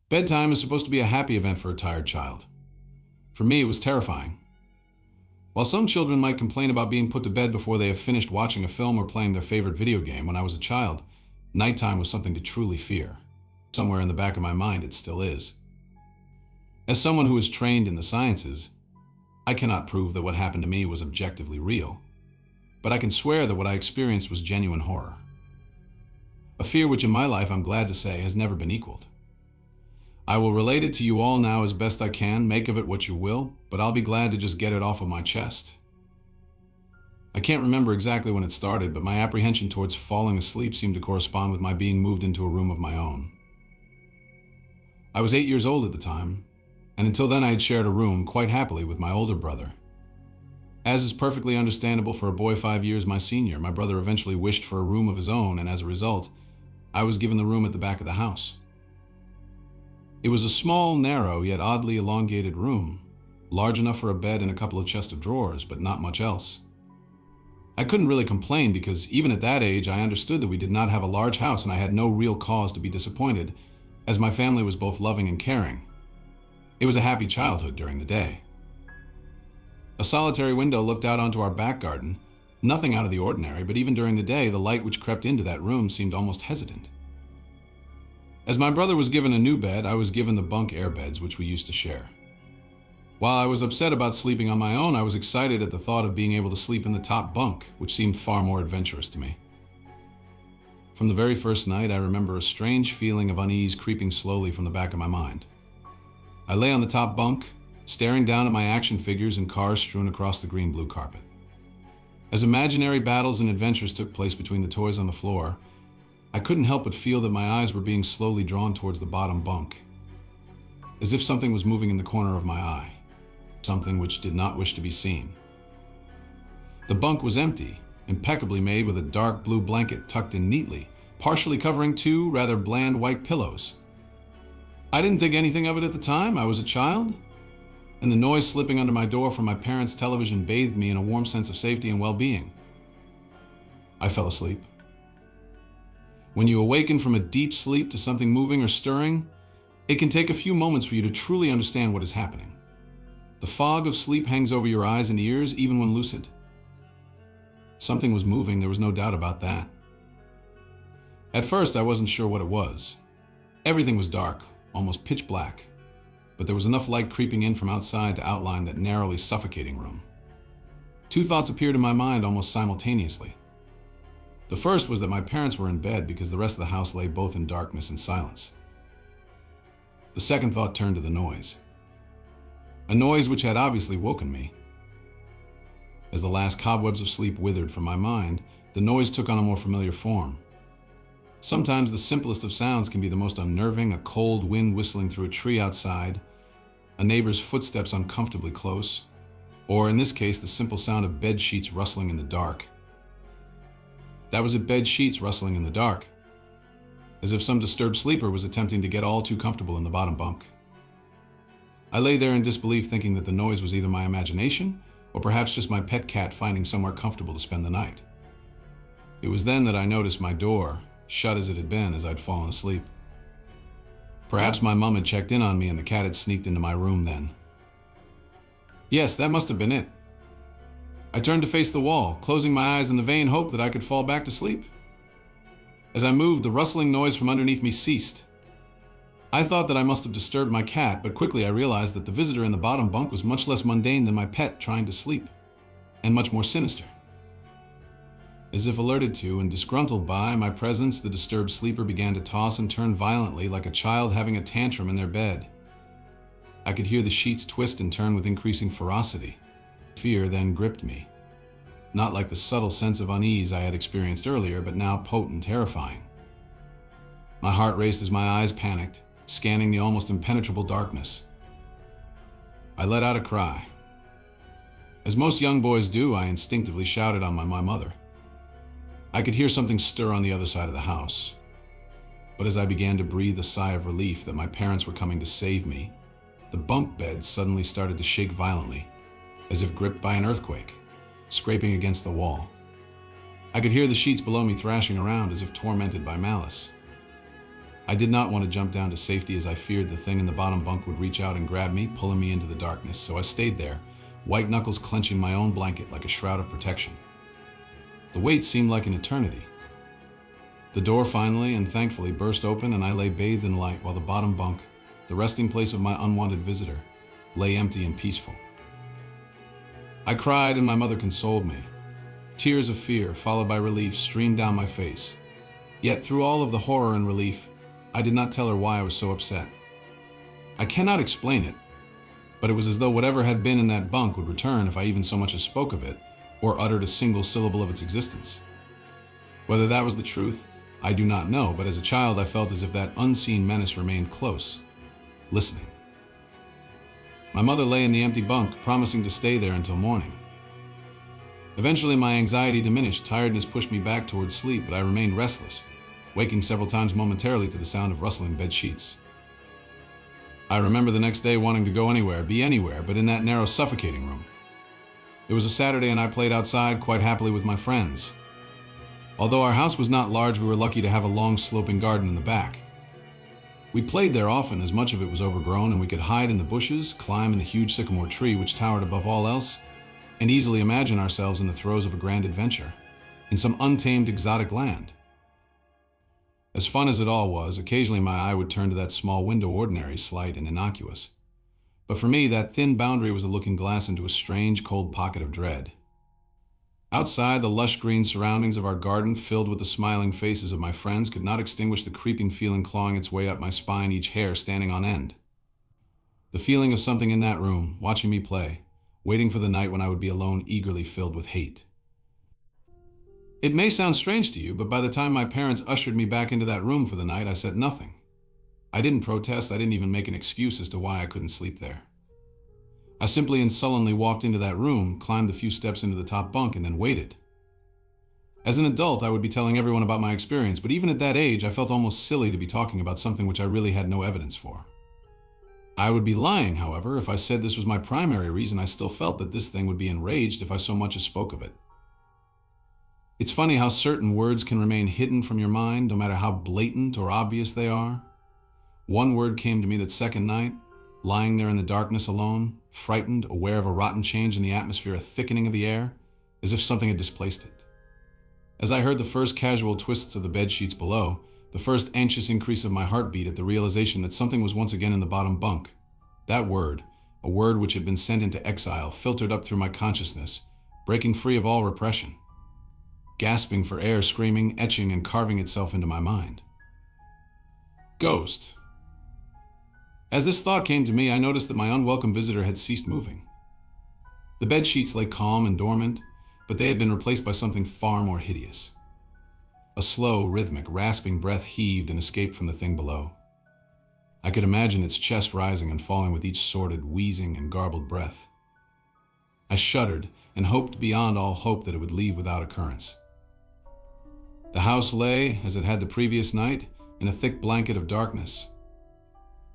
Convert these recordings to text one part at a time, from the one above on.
Bedtime is supposed to be a happy event for a tired child. For me, it was terrifying. While some children might complain about being put to bed before they have finished watching a film or playing their favorite video game, when I was a child, nighttime was something to truly fear. Somewhere in the back of my mind, it still is. As someone who is trained in the sciences, I cannot prove that what happened to me was objectively real, but I can swear that what I experienced was genuine horror. A fear which in my life, I'm glad to say, has never been equaled. I will relate it to you all now as best I can, make of it what you will, but I'll be glad to just get it off of my chest. I can't remember exactly when it started, but my apprehension towards falling asleep seemed to correspond with my being moved into a room of my own. I was 8 years old at the time, and until then I had shared a room quite happily with my older brother. As is perfectly understandable for a boy 5 years my senior, my brother eventually wished for a room of his own, and as a result, I was given the room at the back of the house. It was a small, narrow, yet oddly elongated room, large enough for a bed and a couple of chests of drawers, but not much else. I couldn't really complain because even at that age, I understood that we did not have a large house and I had no real cause to be disappointed, as my family was both loving and caring. It was a happy childhood during the day. A solitary window looked out onto our back garden, nothing out of the ordinary, but even during the day, the light which crept into that room seemed almost hesitant. As my brother was given a new bed, I was given the bunk air beds which we used to share. While I was upset about sleeping on my own, I was excited at the thought of being able to sleep in the top bunk, which seemed far more adventurous to me. From the very first night, I remember a strange feeling of unease creeping slowly from the back of my mind. I lay on the top bunk, staring down at my action figures and cars strewn across the green-blue carpet. As imaginary battles and adventures took place between the toys on the floor, I couldn't help but feel that my eyes were being slowly drawn towards the bottom bunk, as if something was moving in the corner of my eye, something which did not wish to be seen. The bunk was empty, impeccably made with a dark blue blanket tucked in neatly, partially covering two rather bland white pillows. I didn't think anything of it at the time. I was a child, and the noise slipping under my door from my parents' television bathed me in a warm sense of safety and well-being. I fell asleep. When you awaken from a deep sleep to something moving or stirring, it can take a few moments for you to truly understand what is happening. The fog of sleep hangs over your eyes and ears even when lucid. Something was moving, there was no doubt about that. At first, I wasn't sure what it was. Everything was dark, almost pitch black, but there was enough light creeping in from outside to outline that narrowly suffocating room. Two thoughts appeared in my mind almost simultaneously. The first was that my parents were in bed because the rest of the house lay both in darkness and silence. The second thought turned to the noise. A noise which had obviously woken me. As the last cobwebs of sleep withered from my mind, the noise took on a more familiar form. Sometimes the simplest of sounds can be the most unnerving, a cold wind whistling through a tree outside, a neighbor's footsteps uncomfortably close, or in this case, the simple sound of bed sheets rustling in the dark. That was it, bed sheets rustling in the dark, as if some disturbed sleeper was attempting to get all too comfortable in the bottom bunk. I lay there in disbelief, thinking that the noise was either my imagination or perhaps just my pet cat finding somewhere comfortable to spend the night. It was then that I noticed my door, shut as it had been as I'd fallen asleep. Perhaps my mom had checked in on me and the cat had sneaked into my room then. Yes, that must have been it. I turned to face the wall, closing my eyes in the vain hope that I could fall back to sleep. As I moved, the rustling noise from underneath me ceased. I thought that I must have disturbed my cat, but quickly I realized that the visitor in the bottom bunk was much less mundane than my pet trying to sleep, and much more sinister. As if alerted to and disgruntled by my presence, the disturbed sleeper began to toss and turn violently like a child having a tantrum in their bed. I could hear the sheets twist and turn with increasing ferocity. Fear then gripped me, not like the subtle sense of unease I had experienced earlier, but now potent and terrifying. My heart raced as my eyes panicked, scanning the almost impenetrable darkness. I let out a cry. As most young boys do, I instinctively shouted on my mother. I could hear something stir on the other side of the house, but as I began to breathe a sigh of relief that my parents were coming to save me, the bunk bed suddenly started to shake violently, as if gripped by an earthquake, scraping against the wall. I could hear the sheets below me thrashing around as if tormented by malice. I did not want to jump down to safety as I feared the thing in the bottom bunk would reach out and grab me, pulling me into the darkness, so I stayed there, white knuckles clenching my own blanket like a shroud of protection. The wait seemed like an eternity. The door finally and thankfully burst open and I lay bathed in light while the bottom bunk, the resting place of my unwanted visitor, lay empty and peaceful. I cried and my mother consoled me. Tears of fear, followed by relief, streamed down my face. Yet through all of the horror and relief, I did not tell her why I was so upset. I cannot explain it, but it was as though whatever had been in that bunk would return if I even so much as spoke of it, or uttered a single syllable of its existence. Whether that was the truth, I do not know, but as a child I felt as if that unseen menace remained close, listening. My mother lay in the empty bunk, promising to stay there until morning. Eventually my anxiety diminished, tiredness pushed me back towards sleep, but I remained restless, waking several times momentarily to the sound of rustling bed sheets. I remember the next day wanting to go anywhere, be anywhere, but in that narrow, suffocating room. It was a Saturday and I played outside quite happily with my friends. Although our house was not large, we were lucky to have a long sloping garden in the back. We played there often as much of it was overgrown and we could hide in the bushes, climb in the huge sycamore tree which towered above all else, and easily imagine ourselves in the throes of a grand adventure, in some untamed exotic land. As fun as it all was, occasionally my eye would turn to that small window, ordinary, slight, and innocuous. But for me, that thin boundary was a looking glass into a strange, cold pocket of dread. Outside, the lush green surroundings of our garden, filled with the smiling faces of my friends, could not extinguish the creeping feeling clawing its way up my spine, each hair standing on end. The feeling of something in that room, watching me play, waiting for the night when I would be alone, eagerly filled with hate. It may sound strange to you, but by the time my parents ushered me back into that room for the night, I said nothing. I didn't protest, I didn't even make an excuse as to why I couldn't sleep there. I simply and sullenly walked into that room, climbed the few steps into the top bunk, and then waited. As an adult, I would be telling everyone about my experience, but even at that age, I felt almost silly to be talking about something which I really had no evidence for. I would be lying, however, if I said this was my primary reason. I still felt that this thing would be enraged if I so much as spoke of it. It's funny how certain words can remain hidden from your mind, no matter how blatant or obvious they are. One word came to me that second night, lying there in the darkness alone, frightened, aware of a rotten change in the atmosphere, a thickening of the air, as if something had displaced it. As I heard the first casual twists of the bed sheets below, the first anxious increase of my heartbeat at the realization that something was once again in the bottom bunk, that word, a word which had been sent into exile, filtered up through my consciousness, breaking free of all repression. Gasping for air, screaming, etching, and carving itself into my mind. Ghost. As this thought came to me, I noticed that my unwelcome visitor had ceased moving. The bed sheets lay calm and dormant, but they had been replaced by something far more hideous. A slow, rhythmic, rasping breath heaved and escaped from the thing below. I could imagine its chest rising and falling with each sordid, wheezing, and garbled breath. I shuddered and hoped beyond all hope that it would leave without occurrence. The house lay, as it had the previous night, in a thick blanket of darkness.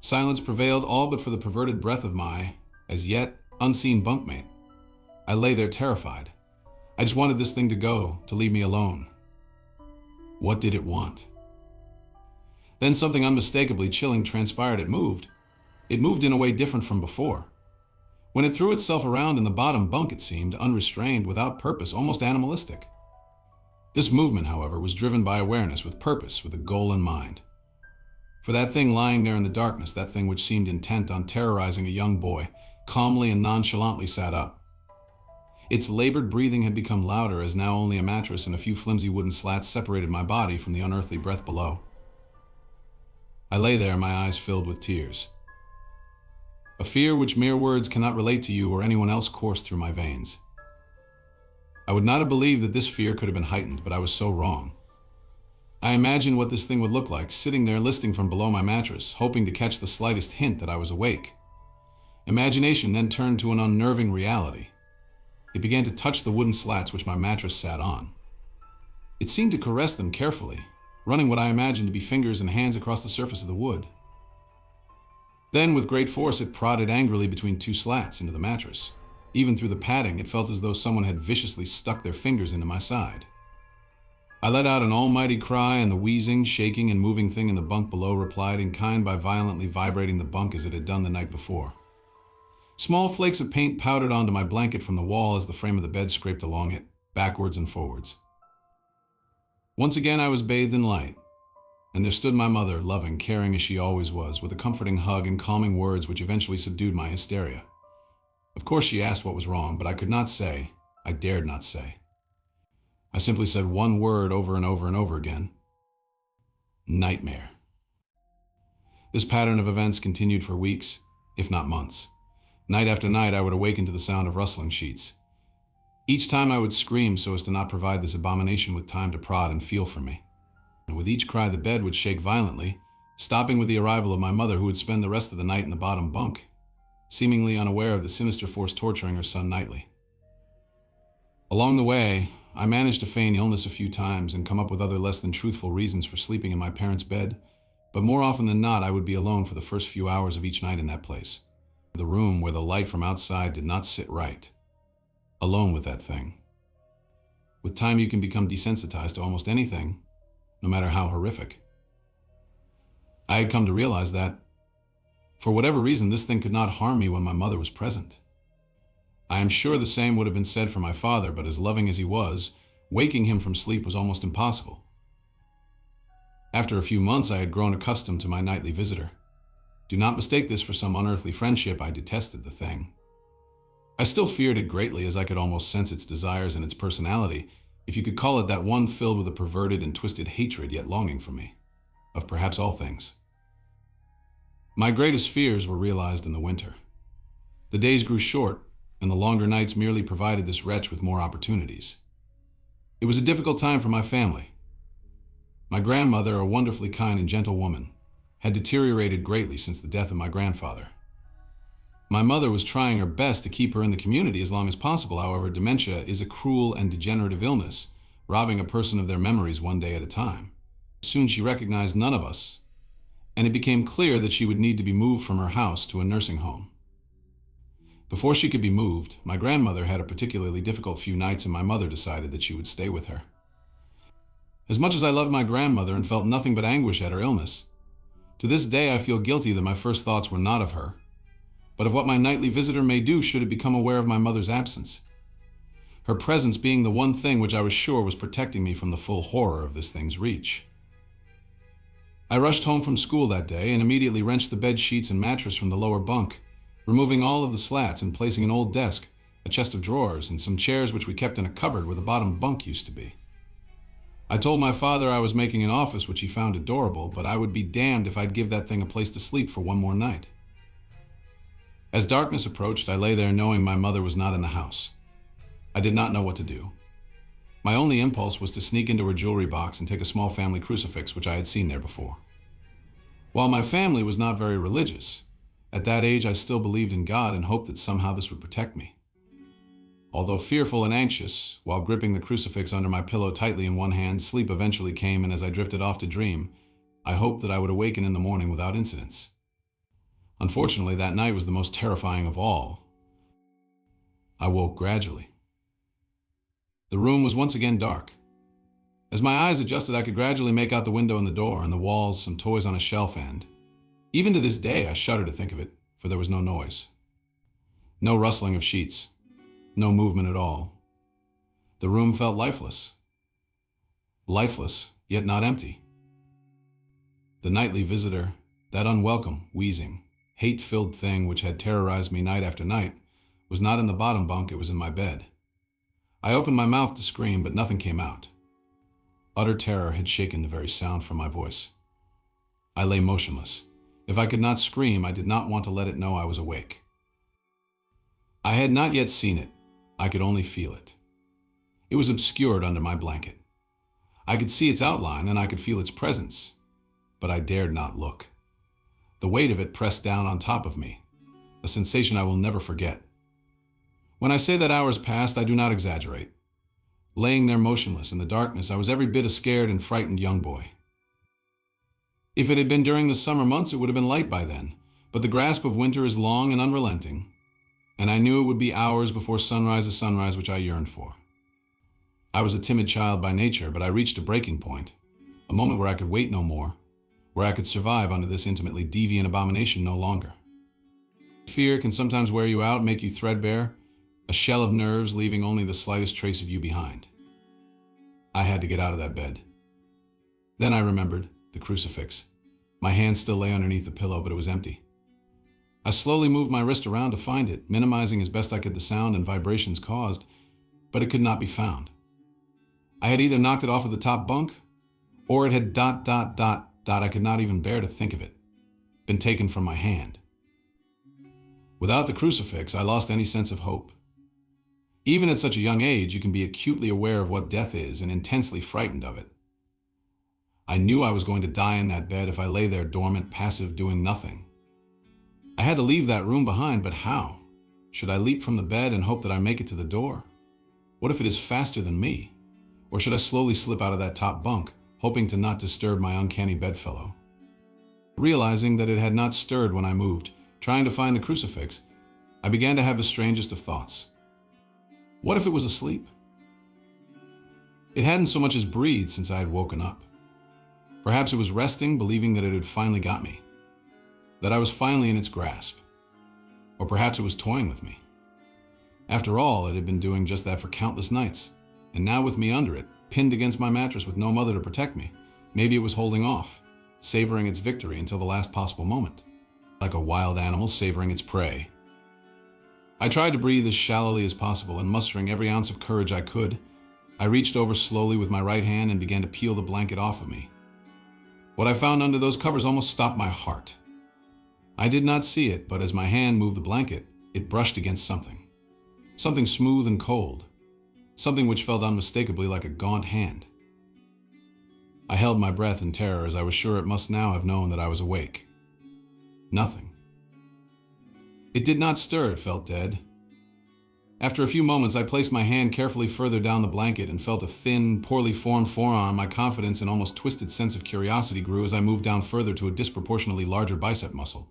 Silence prevailed, all but for the perverted breath of my, as yet, unseen bunkmate. I lay there terrified. I just wanted this thing to go, to leave me alone. What did it want? Then something unmistakably chilling transpired. It moved. It moved in a way different from before. When it threw itself around in the bottom bunk, it seemed, unrestrained, without purpose, almost animalistic. This movement, however, was driven by awareness, with purpose, with a goal in mind. For that thing lying there in the darkness, that thing which seemed intent on terrorizing a young boy, calmly and nonchalantly sat up. Its labored breathing had become louder as now only a mattress and a few flimsy wooden slats separated my body from the unearthly breath below. I lay there, my eyes filled with tears. A fear which mere words cannot relate to you or anyone else coursed through my veins. I would not have believed that this fear could have been heightened, but I was so wrong. I imagined what this thing would look like, sitting there listening from below my mattress, hoping to catch the slightest hint that I was awake. Imagination then turned to an unnerving reality. It began to touch the wooden slats which my mattress sat on. It seemed to caress them carefully, running what I imagined to be fingers and hands across the surface of the wood. Then, with great force, it prodded angrily between two slats into the mattress. Even through the padding, it felt as though someone had viciously stuck their fingers into my side. I let out an almighty cry, and the wheezing, shaking, and moving thing in the bunk below replied in kind by violently vibrating the bunk as it had done the night before. Small flakes of paint powdered onto my blanket from the wall as the frame of the bed scraped along it, backwards and forwards. Once again I was bathed in light, and there stood my mother, loving, caring as she always was, with a comforting hug and calming words which eventually subdued my hysteria. Of course she asked what was wrong, but I could not say. I dared not say. I simply said one word over and over and over again. Nightmare. This pattern of events continued for weeks, if not months. Night after night, I would awaken to the sound of rustling sheets. Each time I would scream so as to not provide this abomination with time to prod and feel for me. And with each cry, the bed would shake violently, stopping with the arrival of my mother, who would spend the rest of the night in the bottom bunk, seemingly unaware of the sinister force torturing her son nightly. Along the way, I managed to feign illness a few times and come up with other less than truthful reasons for sleeping in my parents' bed, but more often than not, I would be alone for the first few hours of each night in that place. The room where the light from outside did not sit right. Alone with that thing. With time, you can become desensitized to almost anything, no matter how horrific. I had come to realize that, for whatever reason, this thing could not harm me when my mother was present. I am sure the same would have been said for my father, but as loving as he was, waking him from sleep was almost impossible. After a few months, I had grown accustomed to my nightly visitor. Do not mistake this for some unearthly friendship. I detested the thing. I still feared it greatly, as I could almost sense its desires and its personality, if you could call it that one filled with a perverted and twisted hatred yet longing for me, of perhaps all things. My greatest fears were realized in the winter. The days grew short, and the longer nights merely provided this wretch with more opportunities. It was a difficult time for my family. My grandmother, a wonderfully kind and gentle woman, had deteriorated greatly since the death of my grandfather. My mother was trying her best to keep her in the community as long as possible. However, dementia is a cruel and degenerative illness, robbing a person of their memories one day at a time. Soon she recognized none of us, and it became clear that she would need to be moved from her house to a nursing home. Before she could be moved, my grandmother had a particularly difficult few nights, and my mother decided that she would stay with her. As much as I loved my grandmother and felt nothing but anguish at her illness, to this day I feel guilty that my first thoughts were not of her, but of what my nightly visitor may do should it become aware of my mother's absence. Her presence being the one thing which I was sure was protecting me from the full horror of this thing's reach. I rushed home from school that day and immediately wrenched the bed sheets and mattress from the lower bunk, removing all of the slats and placing an old desk, a chest of drawers, and some chairs which we kept in a cupboard where the bottom bunk used to be. I told my father I was making an office, which he found adorable, but I would be damned if I'd give that thing a place to sleep for one more night. As darkness approached, I lay there knowing my mother was not in the house. I did not know what to do. My only impulse was to sneak into her jewelry box and take a small family crucifix, which I had seen there before. While my family was not very religious, at that age I still believed in God and hoped that somehow this would protect me. Although fearful and anxious, while gripping the crucifix under my pillow tightly in one hand, sleep eventually came, and as I drifted off to dream, I hoped that I would awaken in the morning without incidents. Unfortunately, that night was the most terrifying of all. I woke gradually. The room was once again dark. As my eyes adjusted, I could gradually make out the window and the door, and the walls, some toys on a shelf, and even to this day I shudder to think of it, for there was no noise. No rustling of sheets. No movement at all. The room felt lifeless. Lifeless, yet not empty. The nightly visitor, that unwelcome, wheezing, hate-filled thing which had terrorized me night after night, was not in the bottom bunk, it was in my bed. I opened my mouth to scream, but nothing came out. Utter terror had shaken the very sound from my voice. I lay motionless. If I could not scream, I did not want to let it know I was awake. I had not yet seen it. I could only feel it. It was obscured under my blanket. I could see its outline and I could feel its presence, but I dared not look. The weight of it pressed down on top of me, a sensation I will never forget. When I say that hours passed, I do not exaggerate. Laying there motionless in the darkness, I was every bit a scared and frightened young boy. If it had been during the summer months, it would have been light by then, but the grasp of winter is long and unrelenting, and I knew it would be hours before sunrise, a sunrise which I yearned for. I was a timid child by nature, but I reached a breaking point, a moment where I could wait no more, where I could survive under this intimately deviant abomination no longer. Fear can sometimes wear you out, make you threadbare, a shell of nerves leaving only the slightest trace of you behind. I had to get out of that bed. Then I remembered the crucifix. My hand still lay underneath the pillow, but it was empty. I slowly moved my wrist around to find it, minimizing as best I could the sound and vibrations caused, but it could not be found. I had either knocked it off of the top bunk, or it had ... I could not even bear to think of it, been taken from my hand. Without the crucifix, I lost any sense of hope. Even at such a young age, you can be acutely aware of what death is and intensely frightened of it. I knew I was going to die in that bed if I lay there dormant, passive, doing nothing. I had to leave that room behind, but how? Should I leap from the bed and hope that I make it to the door? What if it is faster than me? Or should I slowly slip out of that top bunk, hoping to not disturb my uncanny bedfellow? Realizing that it had not stirred when I moved, trying to find the crucifix, I began to have the strangest of thoughts. What if it was asleep? It hadn't so much as breathed since I had woken up. Perhaps it was resting, believing that it had finally got me, that I was finally in its grasp. Or perhaps it was toying with me. After all, it had been doing just that for countless nights, and now with me under it, pinned against my mattress with no mother to protect me, maybe it was holding off, savoring its victory until the last possible moment, like a wild animal savoring its prey. I tried to breathe as shallowly as possible, and mustering every ounce of courage I could, I reached over slowly with my right hand and began to peel the blanket off of me. What I found under those covers almost stopped my heart. I did not see it, but as my hand moved the blanket, it brushed against something. Something smooth and cold. Something which felt unmistakably like a gaunt hand. I held my breath in terror, as I was sure it must now have known that I was awake. Nothing. It did not stir, it felt dead. After a few moments, I placed my hand carefully further down the blanket and felt a thin, poorly formed forearm. My confidence and almost twisted sense of curiosity grew as I moved down further to a disproportionately larger bicep muscle.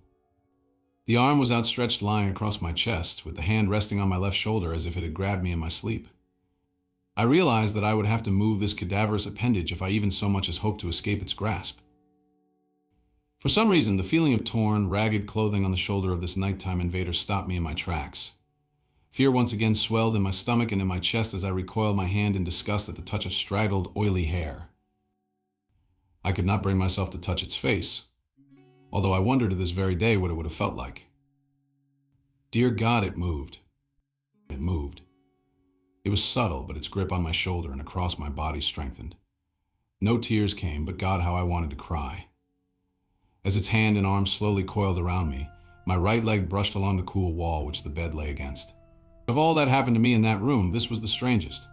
The arm was outstretched, lying across my chest, with the hand resting on my left shoulder as if it had grabbed me in my sleep. I realized that I would have to move this cadaverous appendage if I even so much as hoped to escape its grasp. For some reason, the feeling of torn, ragged clothing on the shoulder of this nighttime invader stopped me in my tracks. Fear once again swelled in my stomach and in my chest as I recoiled my hand in disgust at the touch of straggled, oily hair. I could not bring myself to touch its face, although I wonder to this very day what it would have felt like. Dear God, it moved. It moved. It was subtle, but its grip on my shoulder and across my body strengthened. No tears came, but God, how I wanted to cry. As its hand and arm slowly coiled around me, my right leg brushed along the cool wall which the bed lay against. Of all that happened to me in that room, this was the strangest.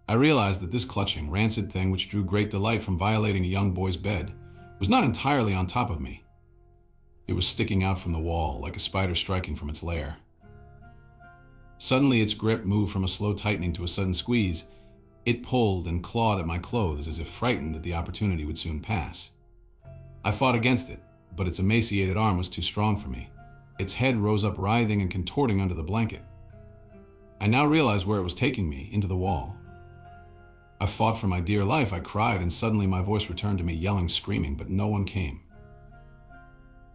I realized that this clutching, rancid thing which drew great delight from violating a young boy's bed was not entirely on top of me. It was sticking out from the wall, like a spider striking from its lair. Suddenly its grip moved from a slow tightening to a sudden squeeze. It pulled and clawed at my clothes as if frightened that the opportunity would soon pass. I fought against it, but its emaciated arm was too strong for me. Its head rose up writhing and contorting under the blanket. I now realized where it was taking me, into the wall. I fought for my dear life. I cried, and suddenly my voice returned to me, yelling, screaming, but no one came.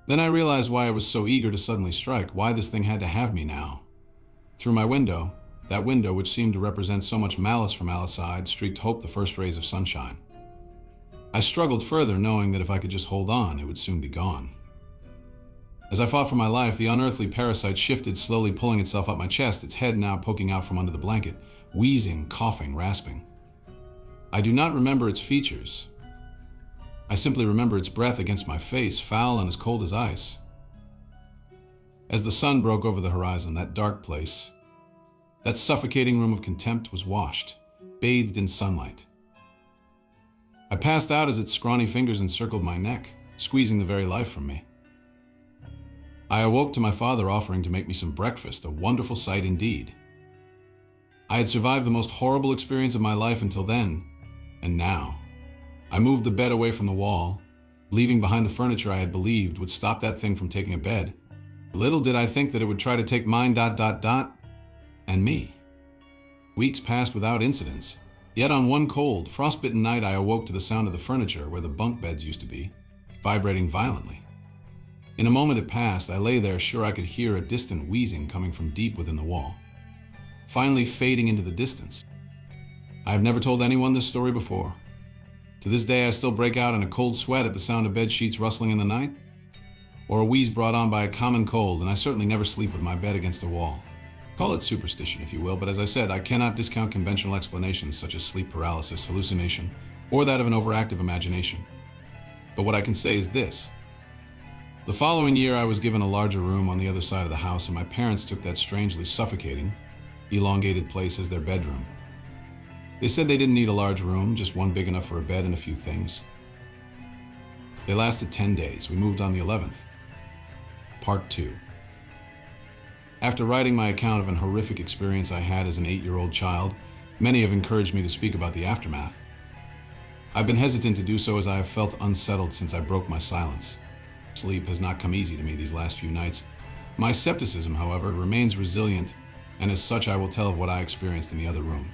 Then I realized why I was so eager to suddenly strike, why this thing had to have me now. Through my window, that window which seemed to represent so much malice from Aliside, streaked hope the first rays of sunshine. I struggled further, knowing that if I could just hold on, it would soon be gone. As I fought for my life, the unearthly parasite shifted, slowly pulling itself up my chest, its head now poking out from under the blanket, wheezing, coughing, rasping. I do not remember its features. I simply remember its breath against my face, foul and as cold as ice. As the sun broke over the horizon, that dark place, that suffocating room of contempt, was washed, bathed in sunlight. I passed out as its scrawny fingers encircled my neck, squeezing the very life from me. I awoke to my father offering to make me some breakfast, a wonderful sight indeed. I had survived the most horrible experience of my life until then, and now. I moved the bed away from the wall, leaving behind the furniture I had believed would stop that thing from taking a bed. Little did I think that it would try to take mine ... and me. Weeks passed without incidents, yet on one cold, frostbitten night I awoke to the sound of the furniture where the bunk beds used to be, vibrating violently. In a moment it passed, I lay there sure I could hear a distant wheezing coming from deep within the wall, finally fading into the distance. I have never told anyone this story before. To this day I still break out in a cold sweat at the sound of bed sheets rustling in the night, or a wheeze brought on by a common cold, and I certainly never sleep with my bed against a wall. Call it superstition if you will, but as I said, I cannot discount conventional explanations such as sleep paralysis, hallucination, or that of an overactive imagination. But what I can say is this. The following year I was given a larger room on the other side of the house, and my parents took that strangely suffocating, elongated place as their bedroom. They said they didn't need a large room, just one big enough for a bed and a few things. They lasted 10 days. We moved on the 11th. Part 2. After writing my account of an horrific experience I had as an 8-year-old child, many have encouraged me to speak about the aftermath. I've been hesitant to do so as I have felt unsettled since I broke my silence. Sleep has not come easy to me these last few nights. My skepticism, however, remains resilient, and as such I will tell of what I experienced in the other room.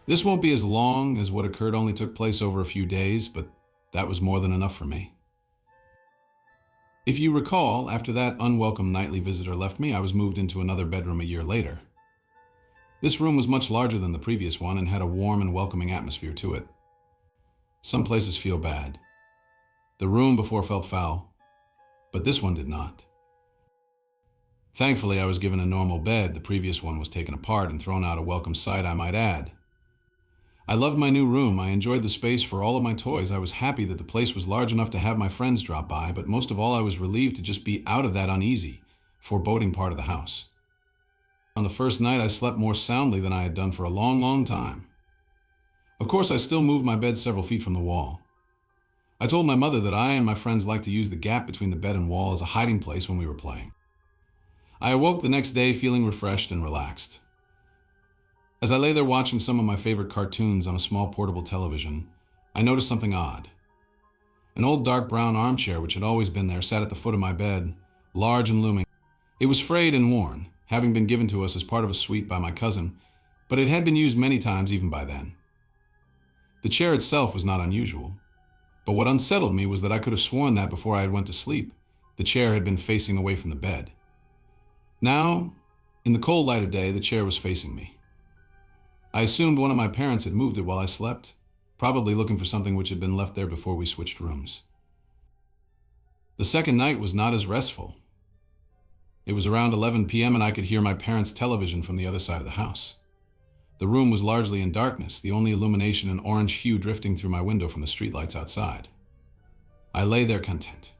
This won't be as long as what occurred only took place over a few days, but that was more than enough for me. If you recall, after that unwelcome nightly visitor left me, I was moved into another bedroom a year later. This room was much larger than the previous one and had a warm and welcoming atmosphere to it. Some places feel bad. The room before felt foul, but this one did not. Thankfully, I was given a normal bed. The previous one was taken apart and thrown out, a welcome sight, I might add. I loved my new room. I enjoyed the space for all of my toys. I was happy that the place was large enough to have my friends drop by, but most of all I was relieved to just be out of that uneasy, foreboding part of the house. On the first night I slept more soundly than I had done for a long, long time. Of course I still moved my bed several feet from the wall. I told my mother that I and my friends liked to use the gap between the bed and wall as a hiding place when we were playing. I awoke the next day feeling refreshed and relaxed. As I lay there watching some of my favorite cartoons on a small portable television, I noticed something odd. An old dark brown armchair, which had always been there, sat at the foot of my bed, large and looming. It was frayed and worn, having been given to us as part of a suite by my cousin, but it had been used many times even by then. The chair itself was not unusual, but what unsettled me was that I could have sworn that before I had went to sleep, the chair had been facing away from the bed. Now, in the cold light of day, the chair was facing me. I assumed one of my parents had moved it while I slept, probably looking for something which had been left there before we switched rooms. The second night was not as restful. It was around 11 p.m. and I could hear my parents' television from the other side of the house. The room was largely in darkness, the only illumination an orange hue drifting through my window from the streetlights outside. I lay there content,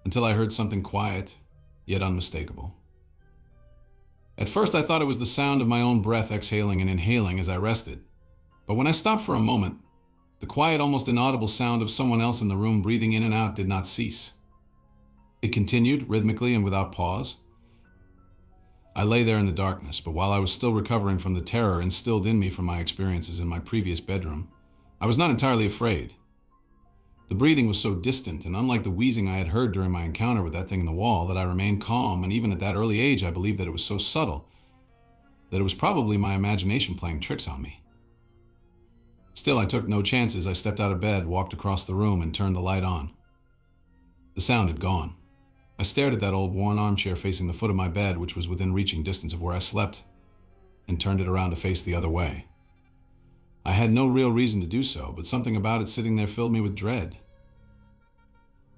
until I heard something quiet, yet unmistakable. At first I thought it was the sound of my own breath exhaling and inhaling as I rested, but when I stopped for a moment, the quiet, almost inaudible sound of someone else in the room breathing in and out did not cease. It continued, rhythmically and without pause. I lay there in the darkness, but while I was still recovering from the terror instilled in me from my experiences in my previous bedroom, I was not entirely afraid. The breathing was so distant and unlike the wheezing I had heard during my encounter with that thing in the wall that I remained calm, and even at that early age I believed that it was so subtle that it was probably my imagination playing tricks on me. Still, I took no chances. I stepped out of bed, walked across the room, and turned the light on. The sound had gone. I stared at that old worn armchair facing the foot of my bed, which was within reaching distance of where I slept, and turned it around to face the other way. I had no real reason to do so, but something about it sitting there filled me with dread.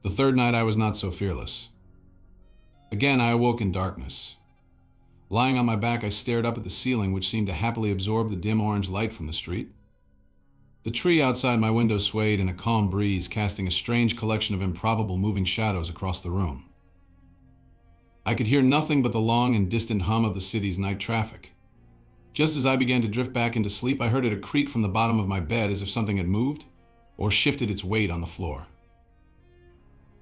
The third night I was not so fearless. Again I awoke in darkness. Lying on my back I stared up at the ceiling, which seemed to happily absorb the dim orange light from the street. The tree outside my window swayed in a calm breeze, casting a strange collection of improbable moving shadows across the room. I could hear nothing but the long and distant hum of the city's night traffic. Just as I began to drift back into sleep, I heard it creak from the bottom of my bed as if something had moved or shifted its weight on the floor.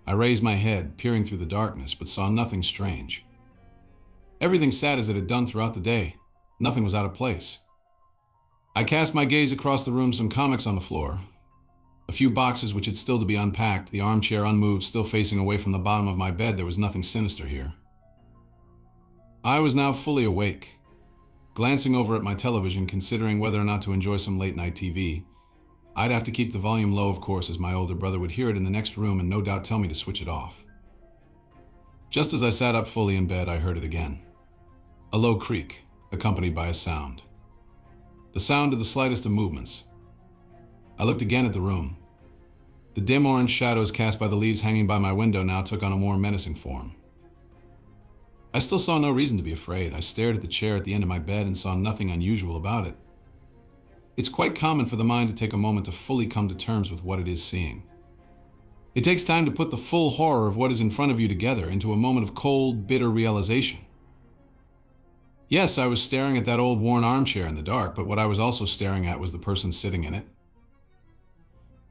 I raised my head, peering through the darkness, but saw nothing strange. Everything sat as it had done throughout the day. Nothing was out of place. I cast my gaze across the room, some comics on the floor, a few boxes which had still to be unpacked, the armchair unmoved, still facing away from the bottom of my bed. There was nothing sinister here. I was now fully awake. Glancing over at my television, considering whether or not to enjoy some late-night TV, I'd have to keep the volume low, of course, as my older brother would hear it in the next room and no doubt tell me to switch it off. Just as I sat up fully in bed, I heard it again. A low creak, accompanied by a sound. The sound of the slightest of movements. I looked again at the room. The dim orange shadows cast by the leaves hanging by my window now took on a more menacing form. I still saw no reason to be afraid. I stared at the chair at the end of my bed and saw nothing unusual about it. It's quite common for the mind to take a moment to fully come to terms with what it is seeing. It takes time to put the full horror of what is in front of you together into a moment of cold, bitter realization. Yes, I was staring at that old worn armchair in the dark, but what I was also staring at was the person sitting in it.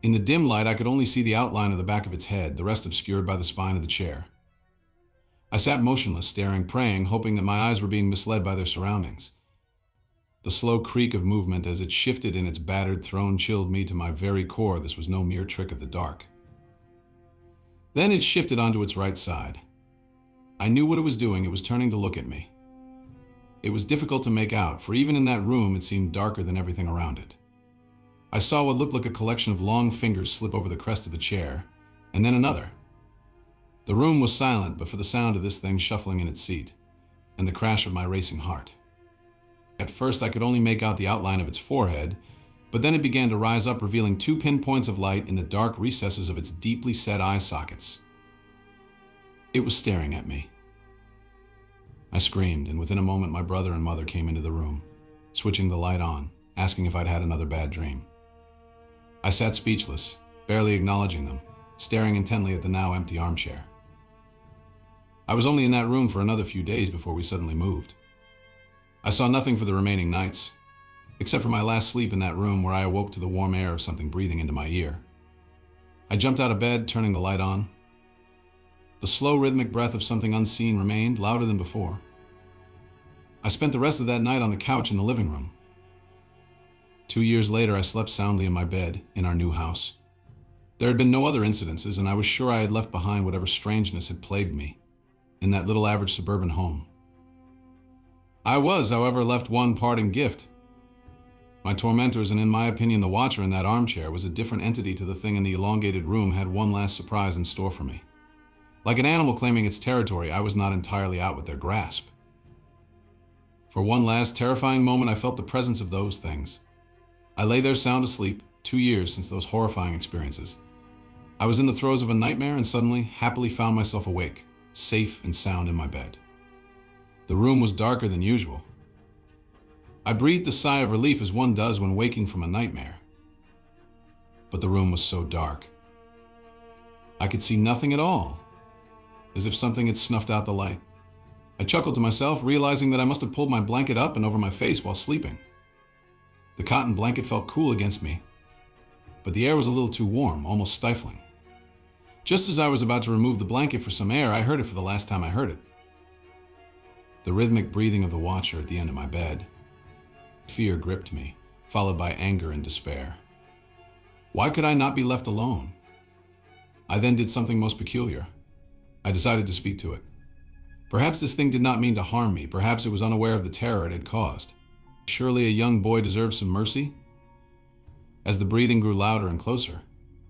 In the dim light, I could only see the outline of the back of its head, the rest obscured by the spine of the chair. I sat motionless, staring, praying, hoping that my eyes were being misled by their surroundings. The slow creak of movement as it shifted in its battered throne chilled me to my very core. This was no mere trick of the dark. Then it shifted onto its right side. I knew what it was doing. It was turning to look at me. It was difficult to make out, for even in that room it seemed darker than everything around it. I saw what looked like a collection of long fingers slip over the crest of the chair, and then another. The room was silent but for the sound of this thing shuffling in its seat, and the crash of my racing heart. At first I could only make out the outline of its forehead, but then it began to rise up, revealing 2 pinpoints of light in the dark recesses of its deeply set eye sockets. It was staring at me. I screamed, and within a moment my brother and mother came into the room, switching the light on, asking if I'd had another bad dream. I sat speechless, barely acknowledging them, staring intently at the now empty armchair. I was only in that room for another few days before we suddenly moved. I saw nothing for the remaining nights, except for my last sleep in that room where I awoke to the warm air of something breathing into my ear. I jumped out of bed, turning the light on. The slow rhythmic breath of something unseen remained, louder than before. I spent the rest of that night on the couch in the living room. 2 years later, I slept soundly in my bed in our new house. There had been no other incidences, and I was sure I had left behind whatever strangeness had plagued me in that little average suburban home. I was, however, left one parting gift. My tormentors, and in my opinion the watcher in that armchair, was a different entity to the thing in the elongated room, had one last surprise in store for me. Like an animal claiming its territory, I was not entirely out with their grasp. For one last terrifying moment, I felt the presence of those things. I lay there sound asleep, 2 years since those horrifying experiences. I was in the throes of a nightmare and suddenly, happily found myself awake, safe and sound in my bed. The room was darker than usual. I breathed a sigh of relief as one does when waking from a nightmare. But the room was so dark. I could see nothing at all, as if something had snuffed out the light. I chuckled to myself, realizing that I must have pulled my blanket up and over my face while sleeping. The cotton blanket felt cool against me, but the air was a little too warm, almost stifling. Just as I was about to remove the blanket for some air, I heard it for the last time I heard it. The rhythmic breathing of the watcher at the end of my bed. Fear gripped me, followed by anger and despair. Why could I not be left alone? I then did something most peculiar. I decided to speak to it. Perhaps this thing did not mean to harm me. Perhaps it was unaware of the terror it had caused. Surely a young boy deserved some mercy? As the breathing grew louder and closer,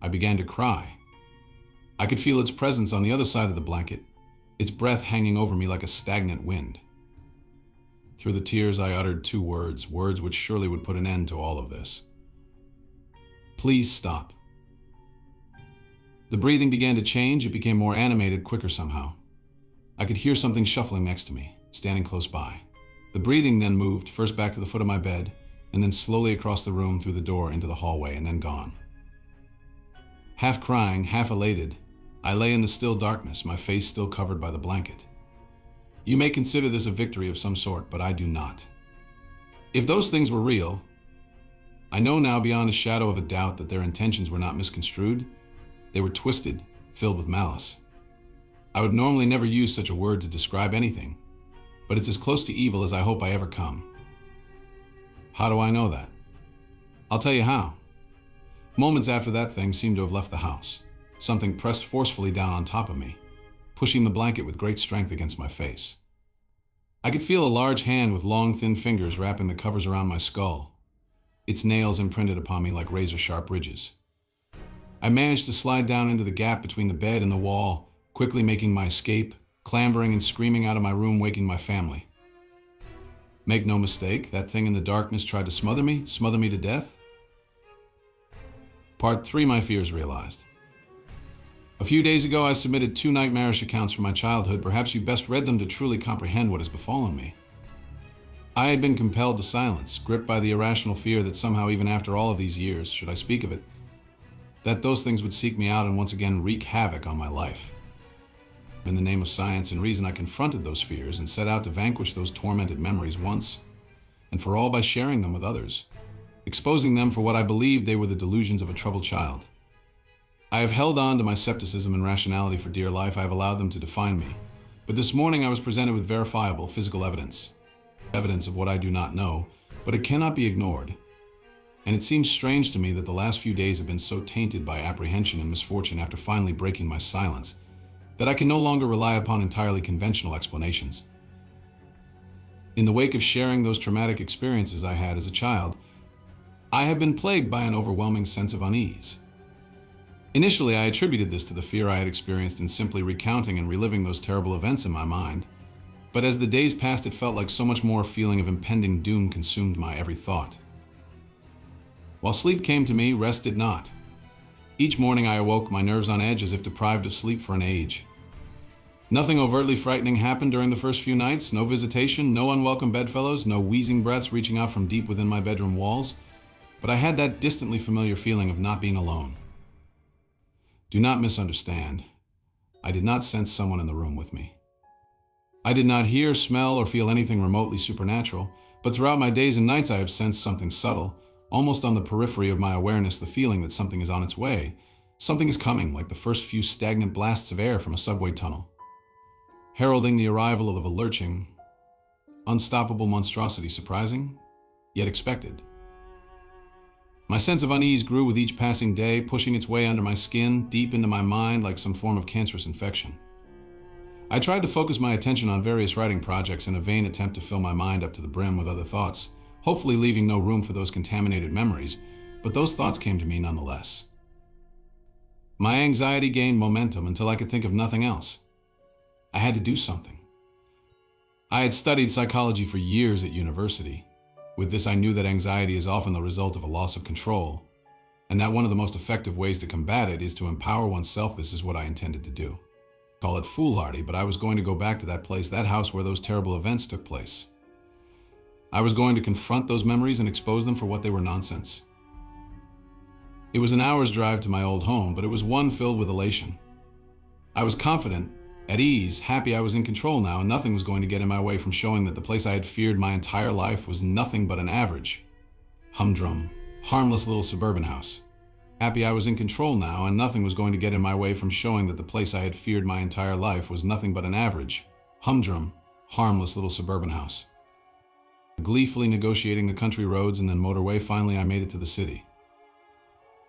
I began to cry. I could feel its presence on the other side of the blanket, its breath hanging over me like a stagnant wind. Through the tears, I uttered 2 words, words which surely would put an end to all of this. Please stop. The breathing began to change. It became more animated, quicker somehow. I could hear something shuffling next to me, standing close by. The breathing then moved, first back to the foot of my bed, and then slowly across the room through the door into the hallway, and then gone. Half crying, half elated, I lay in the still darkness, my face still covered by the blanket. You may consider this a victory of some sort, but I do not. If those things were real, I know now beyond a shadow of a doubt that their intentions were not misconstrued. They were twisted, filled with malice. I would normally never use such a word to describe anything, but it's as close to evil as I hope I ever come. How do I know that? I'll tell you how. Moments after that thing seemed to have left the house, something pressed forcefully down on top of me, pushing the blanket with great strength against my face. I could feel a large hand with long, thin fingers wrapping the covers around my skull, its nails imprinted upon me like razor-sharp ridges. I managed to slide down into the gap between the bed and the wall, quickly making my escape, clambering and screaming out of my room, waking my family. Make no mistake, that thing in the darkness tried to smother me to death. Part 3, my fears realized. A few days ago, I submitted 2 nightmarish accounts from my childhood. Perhaps you best read them to truly comprehend what has befallen me. I had been compelled to silence, gripped by the irrational fear that somehow, even after all of these years, should I speak of it, that those things would seek me out and once again wreak havoc on my life. In the name of science and reason, I confronted those fears and set out to vanquish those tormented memories once and for all by sharing them with others, exposing them for what I believed they were the delusions of a troubled child. I have held on to my skepticism and rationality for dear life. I have allowed them to define me. But this morning I was presented with verifiable physical evidence. Evidence of what I do not know, but it cannot be ignored. And it seems strange to me that the last few days have been so tainted by apprehension and misfortune after finally breaking my silence, that I can no longer rely upon entirely conventional explanations. In the wake of sharing those traumatic experiences I had as a child, I have been plagued by an overwhelming sense of unease. Initially, I attributed this to the fear I had experienced in simply recounting and reliving those terrible events in my mind. But as the days passed, it felt like so much more feeling of impending doom consumed my every thought. While sleep came to me, rest did not. Each morning I awoke, my nerves on edge as if deprived of sleep for an age. Nothing overtly frightening happened during the first few nights. No visitation, no unwelcome bedfellows, no wheezing breaths reaching out from deep within my bedroom walls. But I had that distantly familiar feeling of not being alone. Do not misunderstand. I did not sense someone in the room with me. I did not hear, smell, or feel anything remotely supernatural, but throughout my days and nights I have sensed something subtle, almost on the periphery of my awareness, the feeling that something is on its way. Something is coming, like the first few stagnant blasts of air from a subway tunnel, heralding the arrival of a lurching, unstoppable monstrosity, surprising, yet expected. My sense of unease grew with each passing day, pushing its way under my skin, deep into my mind like some form of cancerous infection. I tried to focus my attention on various writing projects in a vain attempt to fill my mind up to the brim with other thoughts, hopefully leaving no room for those contaminated memories, but those thoughts came to me nonetheless. My anxiety gained momentum until I could think of nothing else. I had to do something. I had studied psychology for years at university. With this, I knew that anxiety is often the result of a loss of control, and that one of the most effective ways to combat it is to empower oneself. This is what I intended to do. Call it foolhardy, but I was going to go back to that place, that house where those terrible events took place. I was going to confront those memories and expose them for what they were: nonsense. It was an hour's drive to my old home, but it was one filled with elation. I was confident, at ease, happy I was in control now, and nothing was going to get in my way from showing that the place I had feared my entire life was nothing but an average, humdrum, harmless little suburban house. Happy I was in control now, and nothing was going to get in my way from showing that the place I had feared my entire life was nothing but an average, humdrum, harmless little suburban house. Gleefully negotiating the country roads and then motorway, finally I made it to the city.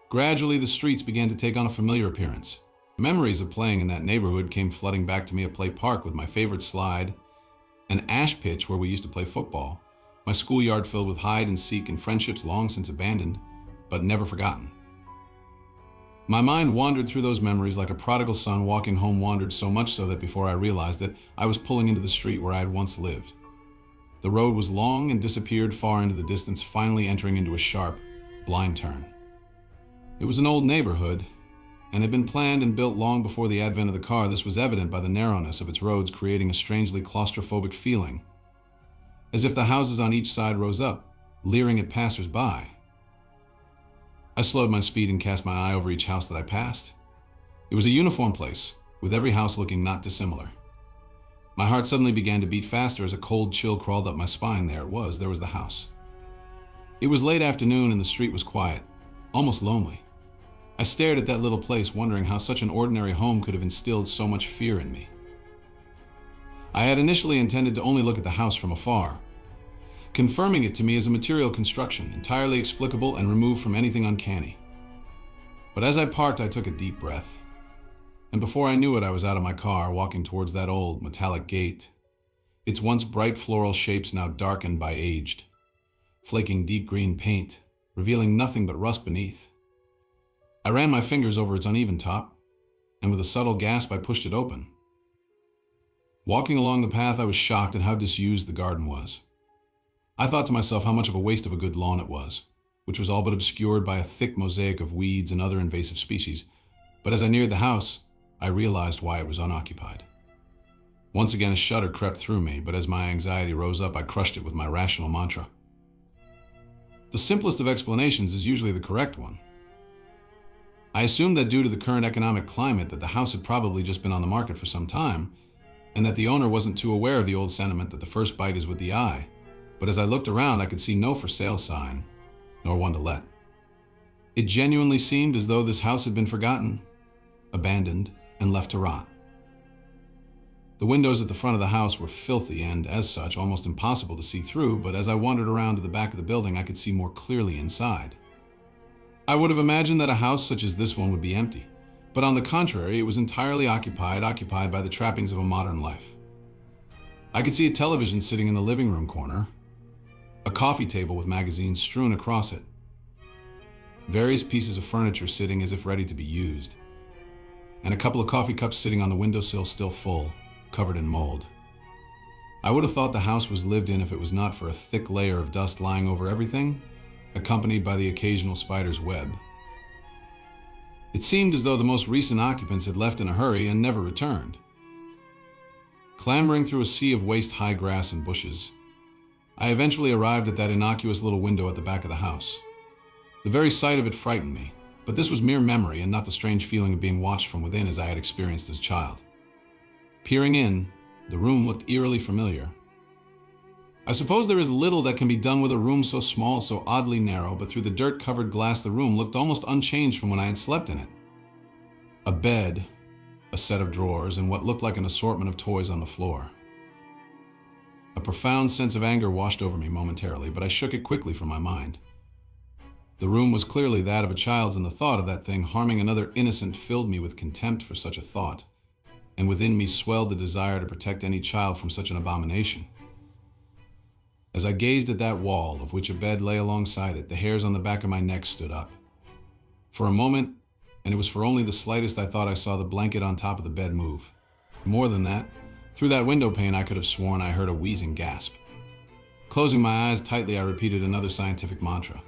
Gradually, the streets began to take on a familiar appearance. Memories of playing in that neighborhood came flooding back to me: a play park with my favorite slide, an ash pitch where we used to play football, my schoolyard filled with hide and seek, and friendships long since abandoned, but never forgotten. My mind wandered through those memories like a prodigal son walking home, wandered so much so that before I realized it, I was pulling into the street where I had once lived. The road was long and disappeared far into the distance, finally entering into a sharp, blind turn. It was an old neighborhood, and had been planned and built long before the advent of the car. This was evident by the narrowness of its roads, creating a strangely claustrophobic feeling, as if the houses on each side rose up, leering at passers-by. I slowed my speed and cast my eye over each house that I passed. It was a uniform place, with every house looking not dissimilar. My heart suddenly began to beat faster as a cold chill crawled up my spine. There was the house. It was late afternoon and the street was quiet, almost lonely. I stared at that little place, wondering how such an ordinary home could have instilled so much fear in me. I had initially intended to only look at the house from afar, confirming it to me as a material construction, entirely explicable and removed from anything uncanny. But as I parked, I took a deep breath, and before I knew it, I was out of my car, walking towards that old metallic gate. its once bright floral shapes now darkened by aged, flaking deep green paint, revealing nothing but rust beneath. I ran my fingers over its uneven top, and with a subtle gasp I pushed it open. Walking along the path, I was shocked at how disused the garden was. I thought to myself how much of a waste of a good lawn it was, which was all but obscured by a thick mosaic of weeds and other invasive species. But as I neared the house, I realized why it was unoccupied. Once again, a shudder crept through me, but as my anxiety rose up, I crushed it with my rational mantra. The simplest of explanations is usually the correct one. I assumed that due to the current economic climate that the house had probably just been on the market for some time, and that the owner wasn't too aware of the old sentiment that the first bite is with the eye. But as I looked around, I could see no for sale sign, nor one to let. It genuinely seemed as though this house had been forgotten, abandoned, and left to rot. The windows at the front of the house were filthy and, as such, almost impossible to see through, but as I wandered around to the back of the building, I could see more clearly inside. I would have imagined that a house such as this one would be empty, but on the contrary, it was entirely occupied by the trappings of a modern life. I could see a television sitting in the living room corner, a coffee table with magazines strewn across it, various pieces of furniture sitting as if ready to be used, and a couple of coffee cups sitting on the windowsill still full, covered in mold. I would have thought the house was lived in if it was not for a thick layer of dust lying over everything, accompanied by the occasional spider's web. It seemed as though the most recent occupants had left in a hurry and never returned. Clambering through a sea of waist-high grass and bushes, I eventually arrived at that innocuous little window at the back of the house. The very sight of it frightened me, but this was mere memory and not the strange feeling of being watched from within as I had experienced as a child. Peering in, the room looked eerily familiar. I suppose there is little that can be done with a room so small, so oddly narrow, but through the dirt-covered glass the room looked almost unchanged from when I had slept in it. A bed, a set of drawers, and what looked like an assortment of toys on the floor. A profound sense of anger washed over me momentarily, but I shook it quickly from my mind. The room was clearly that of a child's, and the thought of that thing harming another innocent filled me with contempt for such a thought, and within me swelled the desire to protect any child from such an abomination. As I gazed at that wall, of which a bed lay alongside it, the hairs on the back of my neck stood up. For a moment, and it was for only the slightest, I thought I saw the blanket on top of the bed move. More than that, through that window pane I could have sworn I heard a wheezing gasp. Closing my eyes tightly, I repeated another scientific mantra.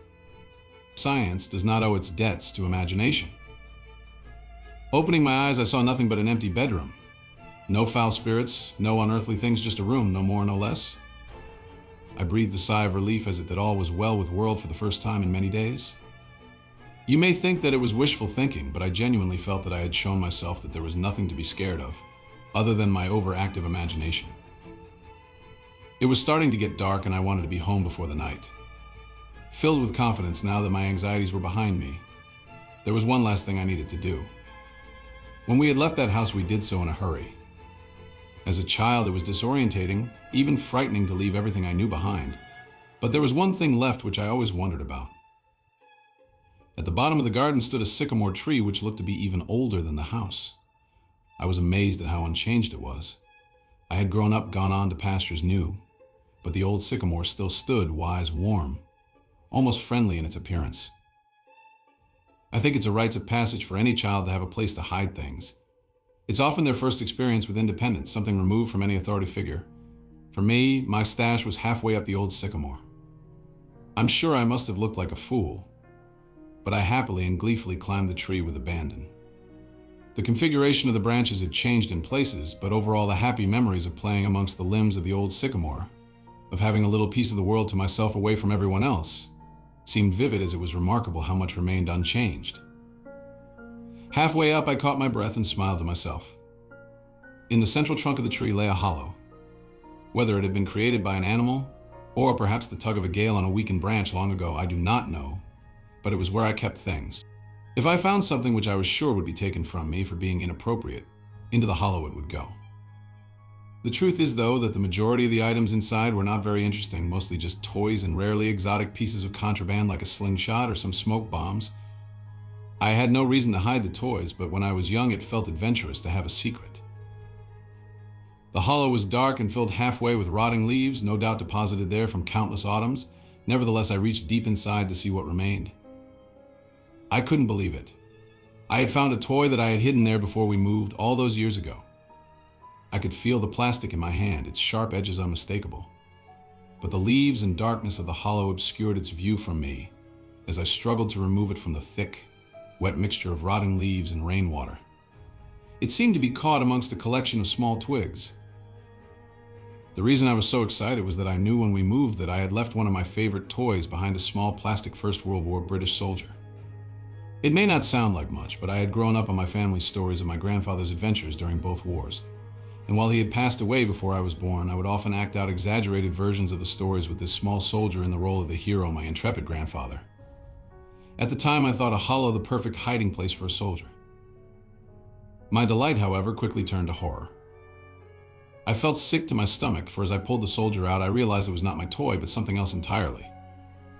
Science does not owe its debts to imagination. Opening my eyes, I saw nothing but an empty bedroom. No foul spirits, no unearthly things, just a room, no more, no less. I breathed a sigh of relief as if that all was well with the world for the first time in many days. You may think that it was wishful thinking, but I genuinely felt that I had shown myself that there was nothing to be scared of, other than my overactive imagination. It was starting to get dark and I wanted to be home before the night. Filled with confidence now that my anxieties were behind me, there was one last thing I needed to do. When we had left that house, we did so in a hurry. As a child, it was disorientating, even frightening to leave everything I knew behind. But there was one thing left which I always wondered about. At the bottom of the garden stood a sycamore tree which looked to be even older than the house. I was amazed at how unchanged it was. I had grown up, gone on to pastures new, but the old sycamore still stood wise, warm, almost friendly in its appearance. I think it's a rite of passage for any child to have a place to hide things. It's often their first experience with independence, something removed from any authority figure. For me, my stash was halfway up the old sycamore. I'm sure I must have looked like a fool, but I happily and gleefully climbed the tree with abandon. The configuration of the branches had changed in places, but overall the happy memories of playing amongst the limbs of the old sycamore, of having a little piece of the world to myself away from everyone else, seemed vivid as it was remarkable how much remained unchanged. Halfway up, I caught my breath and smiled to myself. In the central trunk of the tree lay a hollow. Whether it had been created by an animal, or perhaps the tug of a gale on a weakened branch long ago, I do not know, but it was where I kept things. If I found something which I was sure would be taken from me for being inappropriate, into the hollow it would go. The truth is, though, that the majority of the items inside were not very interesting, mostly just toys and rarely exotic pieces of contraband like a slingshot or some smoke bombs. I had no reason to hide the toys, but when I was young it felt adventurous to have a secret. The hollow was dark and filled halfway with rotting leaves, no doubt deposited there from countless autumns. Nevertheless, I reached deep inside to see what remained. I couldn't believe it. I had found a toy that I had hidden there before we moved all those years ago. I could feel the plastic in my hand, its sharp edges unmistakable. But the leaves and darkness of the hollow obscured its view from me as I struggled to remove it from the thick, wet mixture of rotting leaves and rainwater. It seemed to be caught amongst a collection of small twigs. The reason I was so excited was that I knew when we moved that I had left one of my favorite toys behind a small plastic First World War British soldier. It may not sound like much, but I had grown up on my family's stories of my grandfather's adventures during both wars. And while he had passed away before I was born, I would often act out exaggerated versions of the stories with this small soldier in the role of the hero, my intrepid grandfather. At the time, I thought a hollow the perfect hiding place for a soldier. My delight, however, quickly turned to horror. I felt sick to my stomach, for as I pulled the soldier out, I realized it was not my toy, but something else entirely.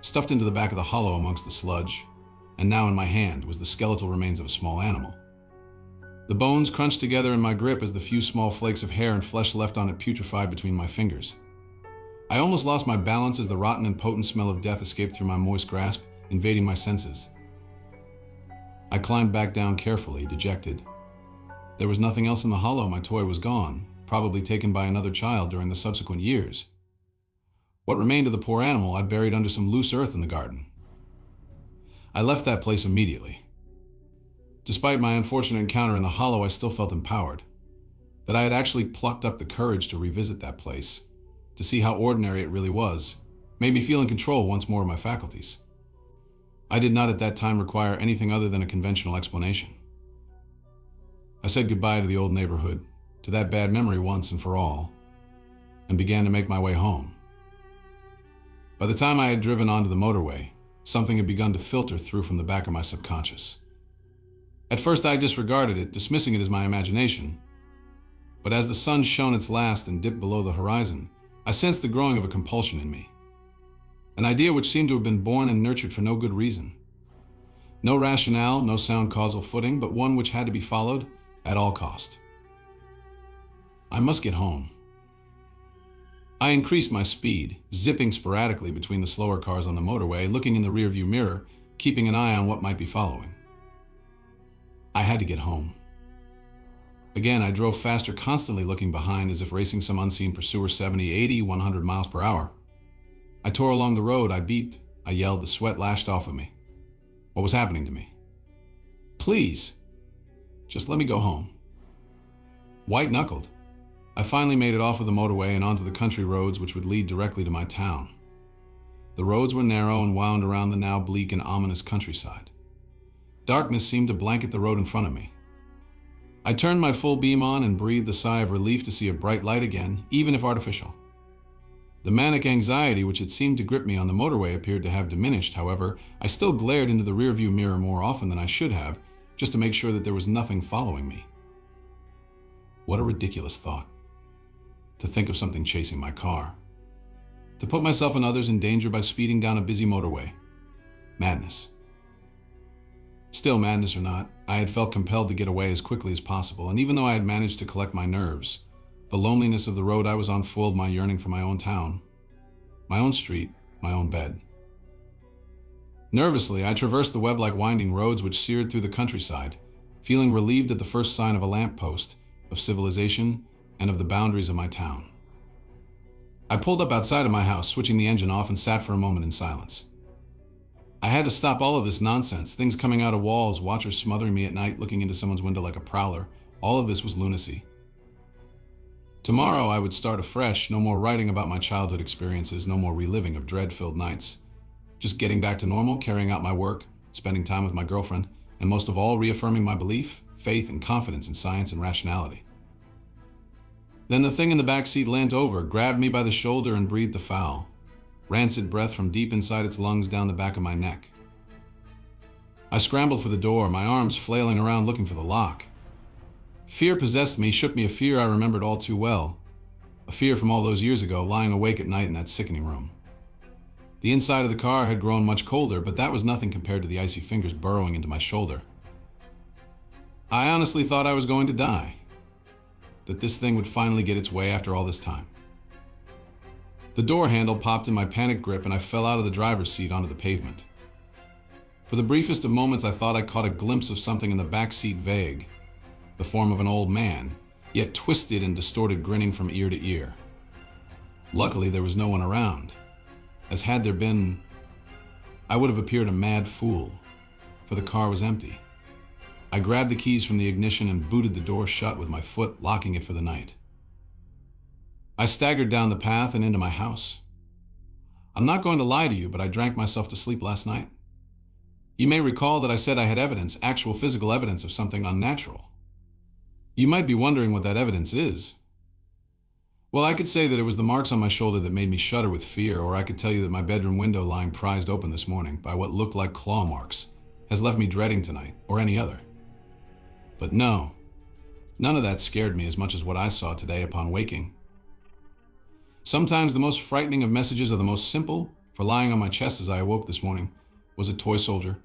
Stuffed into the back of the hollow amongst the sludge, and now in my hand was the skeletal remains of a small animal. The bones crunched together in my grip as the few small flakes of hair and flesh left on it putrefied between my fingers. I almost lost my balance as the rotten and potent smell of death escaped through my moist grasp, invading my senses. I climbed back down carefully, dejected. There was nothing else in the hollow. My toy was gone, probably taken by another child during the subsequent years. What remained of the poor animal I buried under some loose earth in the garden. I left that place immediately. Despite my unfortunate encounter in the hollow, I still felt empowered. That I had actually plucked up the courage to revisit that place, to see how ordinary it really was, made me feel in control once more of my faculties. I did not at that time require anything other than a conventional explanation. I said goodbye to the old neighborhood, to that bad memory once and for all, and began to make my way home. By the time I had driven onto the motorway, something had begun to filter through from the back of my subconscious. At first I disregarded it, dismissing it as my imagination. But as the sun shone its last and dipped below the horizon, I sensed the growing of a compulsion in me. An idea which seemed to have been born and nurtured for no good reason. No rationale, no sound causal footing, but one which had to be followed at all cost. I must get home. I increased my speed, zipping sporadically between the slower cars on the motorway, looking in the rearview mirror, keeping an eye on what might be following. I had to get home. Again, I drove faster, constantly looking behind as if racing some unseen pursuer 70, 80, 100 miles per hour. I tore along the road, I beeped, I yelled, the sweat lashed off of me. What was happening to me? Please, just let me go home. White-knuckled, I finally made it off of the motorway and onto the country roads which would lead directly to my town. The roads were narrow and wound around the now bleak and ominous countryside. Darkness seemed to blanket the road in front of me. I turned my full beam on and breathed a sigh of relief to see a bright light again, even if artificial. The manic anxiety which had seemed to grip me on the motorway appeared to have diminished. However, I still glared into the rearview mirror more often than I should have, just to make sure that there was nothing following me. What a ridiculous thought. To think of something chasing my car. To put myself and others in danger by speeding down a busy motorway. Madness. Still, madness or not, I had felt compelled to get away as quickly as possible, and even though I had managed to collect my nerves, the loneliness of the road I was on fueled my yearning for my own town, my own street, my own bed. Nervously, I traversed the web-like winding roads which seared through the countryside, feeling relieved at the first sign of a lamppost, of civilization, and of the boundaries of my town. I pulled up outside of my house, switching the engine off, and sat for a moment in silence. I had to stop all of this nonsense, things coming out of walls, watchers smothering me at night, looking into someone's window like a prowler. All of this was lunacy. Tomorrow I would start afresh, no more writing about my childhood experiences, no more reliving of dread-filled nights. Just getting back to normal, carrying out my work, spending time with my girlfriend, and most of all, reaffirming my belief, faith, and confidence in science and rationality. Then the thing in the back seat leant over, grabbed me by the shoulder, and breathed a foul, rancid breath from deep inside its lungs down the back of my neck. I scrambled for the door, my arms flailing around looking for the lock. Fear possessed me, shook me, a fear I remembered all too well. A fear from all those years ago, lying awake at night in that sickening room. The inside of the car had grown much colder, but that was nothing compared to the icy fingers burrowing into my shoulder. I honestly thought I was going to die. that this thing would finally get its way after all this time. The door handle popped in my panic grip and I fell out of the driver's seat onto the pavement. For the briefest of moments, I thought I caught a glimpse of something in the back seat, vague, the form of an old man, yet twisted and distorted, grinning from ear to ear. Luckily, there was no one around, as had there been, I would have appeared a mad fool, for the car was empty. I grabbed the keys from the ignition and booted the door shut with my foot, locking it for the night. I staggered down the path and into my house. I'm not going to lie to you, but I drank myself to sleep last night. You may recall that I said I had evidence, actual physical evidence of something unnatural. You might be wondering what that evidence is. Well, I could say that it was the marks on my shoulder that made me shudder with fear, or I could tell you that my bedroom window lying prized open this morning by what looked like claw marks has left me dreading tonight, or any other. But no, none of that scared me as much as what I saw today upon waking. Sometimes the most frightening of messages are the most simple, for lying on my chest as I awoke this morning was a toy soldier.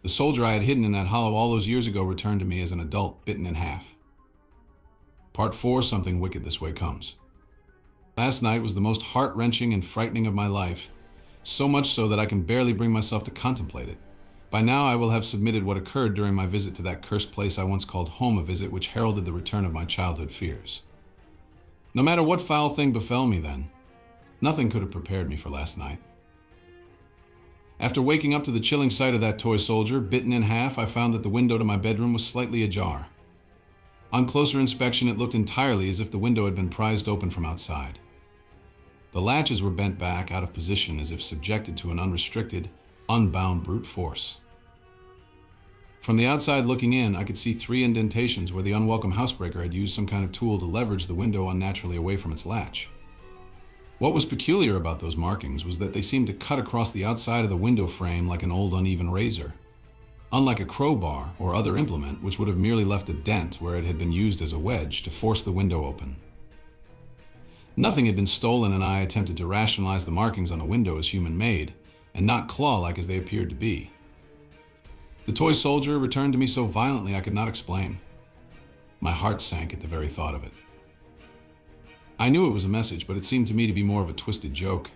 The soldier I had hidden in that hollow all those years ago returned to me as an adult, bitten in half. Part 4, Something Wicked This Way Comes. Last night was the most heart-wrenching and frightening of my life, so much so that I can barely bring myself to contemplate it. By now I will have submitted what occurred during my visit to that cursed place I once called home, a visit which heralded the return of my childhood fears. No matter what foul thing befell me then, nothing could have prepared me for last night. After waking up to the chilling sight of that toy soldier, bitten in half, I found that the window to my bedroom was slightly ajar. On closer inspection, it looked entirely as if the window had been prized open from outside. The latches were bent back, out of position, as if subjected to an unrestricted, unbound brute force. From the outside looking in, I could see 3 indentations where the unwelcome housebreaker had used some kind of tool to leverage the window unnaturally away from its latch. What was peculiar about those markings was that they seemed to cut across the outside of the window frame like an old uneven razor, unlike a crowbar or other implement which would have merely left a dent where it had been used as a wedge to force the window open. Nothing had been stolen, and I attempted to rationalize the markings on the window as human-made, and not claw-like as they appeared to be. The toy soldier returned to me so violently I could not explain. My heart sank at the very thought of it. I knew it was a message, but it seemed to me to be more of a twisted joke,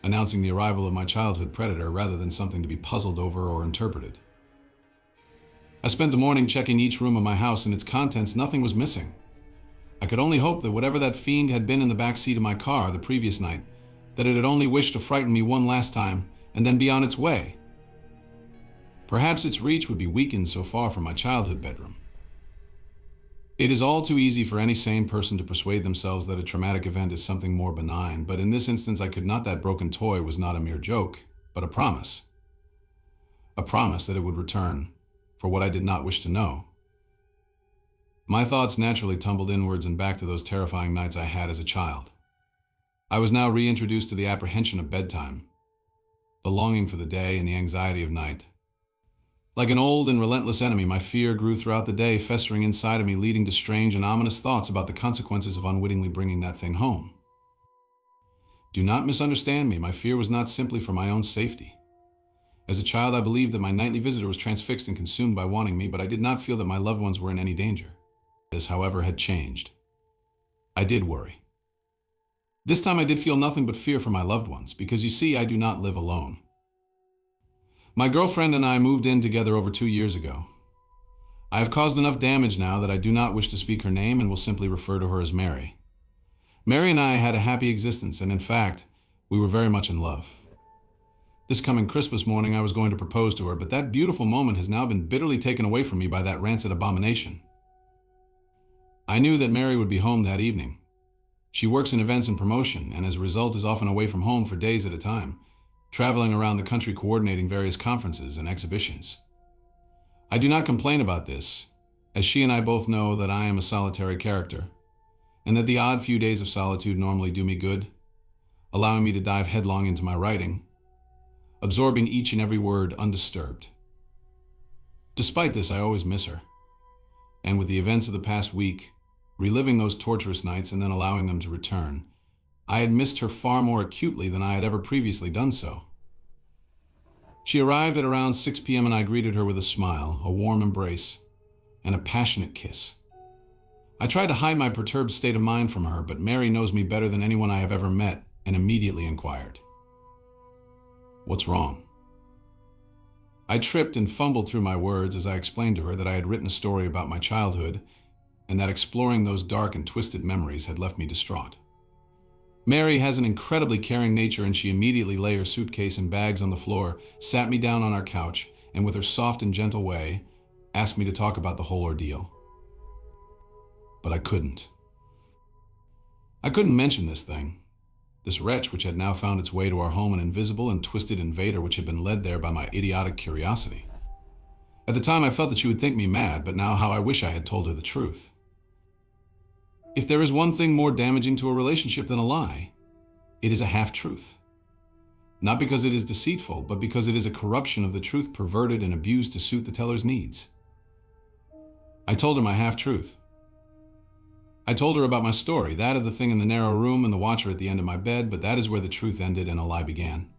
announcing the arrival of my childhood predator rather than something to be puzzled over or interpreted. I spent the morning checking each room of my house and its contents. Nothing was missing. I could only hope that whatever that fiend had been in the back seat of my car the previous night, that it had only wished to frighten me one last time and then be on its way. Perhaps its reach would be weakened so far from my childhood bedroom. It is all too easy for any sane person to persuade themselves that a traumatic event is something more benign, but in this instance I could not. That broken toy was not a mere joke, but a promise. A promise that it would return for what I did not wish to know. My thoughts naturally tumbled inwards and back to those terrifying nights I had as a child. I was now reintroduced to the apprehension of bedtime, the longing for the day and the anxiety of night. Like an old and relentless enemy, my fear grew throughout the day, festering inside of me, leading to strange and ominous thoughts about the consequences of unwittingly bringing that thing home. Do not misunderstand me. My fear was not simply for my own safety. As a child, I believed that my nightly visitor was transfixed and consumed by wanting me, but I did not feel that my loved ones were in any danger. This, however, had changed. I did worry. This time I did feel nothing but fear for my loved ones, because you see, I do not live alone. My girlfriend and I moved in together over 2 years ago. I have caused enough damage now that I do not wish to speak her name and will simply refer to her as Mary. Mary and I had a happy existence, and in fact, we were very much in love. This coming Christmas morning, I was going to propose to her, but that beautiful moment has now been bitterly taken away from me by that rancid abomination. I knew that Mary would be home that evening. She works in events and promotion, and as a result is often away from home for days at a time, traveling around the country coordinating various conferences and exhibitions. I do not complain about this, as she and I both know that I am a solitary character, and that the odd few days of solitude normally do me good, allowing me to dive headlong into my writing, absorbing each and every word undisturbed. Despite this, I always miss her, and with the events of the past week, reliving those torturous nights and then allowing them to return, I had missed her far more acutely than I had ever previously done so. She arrived at around 6 p.m. and I greeted her with a smile, a warm embrace, and a passionate kiss. I tried to hide my perturbed state of mind from her, but Mary knows me better than anyone I have ever met and immediately inquired, "What's wrong?" I tripped and fumbled through my words as I explained to her that I had written a story about my childhood and that exploring those dark and twisted memories had left me distraught. Mary has an incredibly caring nature, and she immediately laid her suitcase and bags on the floor, sat me down on our couch, and with her soft and gentle way, asked me to talk about the whole ordeal. But I couldn't. I couldn't mention this thing, this wretch which had now found its way to our home, an invisible and twisted invader which had been led there by my idiotic curiosity. At the time, I felt that she would think me mad, but now how I wish I had told her the truth. If there is one thing more damaging to a relationship than a lie, it is a half-truth. Not because it is deceitful, but because it is a corruption of the truth perverted and abused to suit the teller's needs. I told her my half-truth. I told her about my story, that of the thing in the narrow room and the watcher at the end of my bed, but that is where the truth ended and a lie began.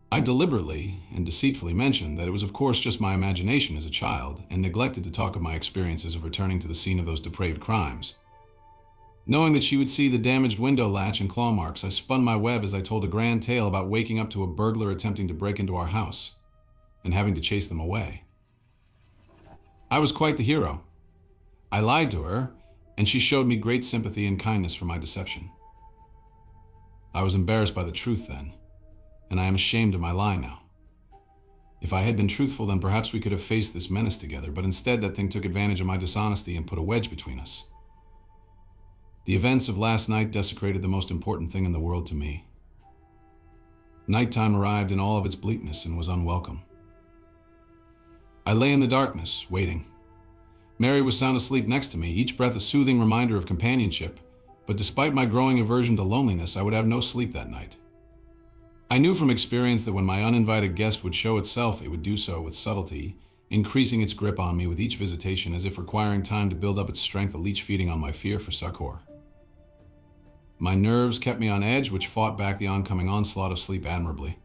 I deliberately and deceitfully mentioned that it was of course just my imagination as a child, and neglected to talk of my experiences of returning to the scene of those depraved crimes. Knowing that she would see the damaged window latch and claw marks, I spun my web as I told a grand tale about waking up to a burglar attempting to break into our house and having to chase them away. I was quite the hero. I lied to her, and she showed me great sympathy and kindness for my deception. I was embarrassed by the truth then, and I am ashamed of my lie now. If I had been truthful, then perhaps we could have faced this menace together, but instead that thing took advantage of my dishonesty and put a wedge between us. The events of last night desecrated the most important thing in the world to me. Nighttime arrived in all of its bleakness and was unwelcome. I lay in the darkness, waiting. Mary was sound asleep next to me, each breath a soothing reminder of companionship, but despite my growing aversion to loneliness, I would have no sleep that night. I knew from experience that when my uninvited guest would show itself, it would do so with subtlety, increasing its grip on me with each visitation, as if requiring time to build up its strength, a leech feeding on my fear for succor. My nerves kept me on edge, which fought back the oncoming onslaught of sleep admirably.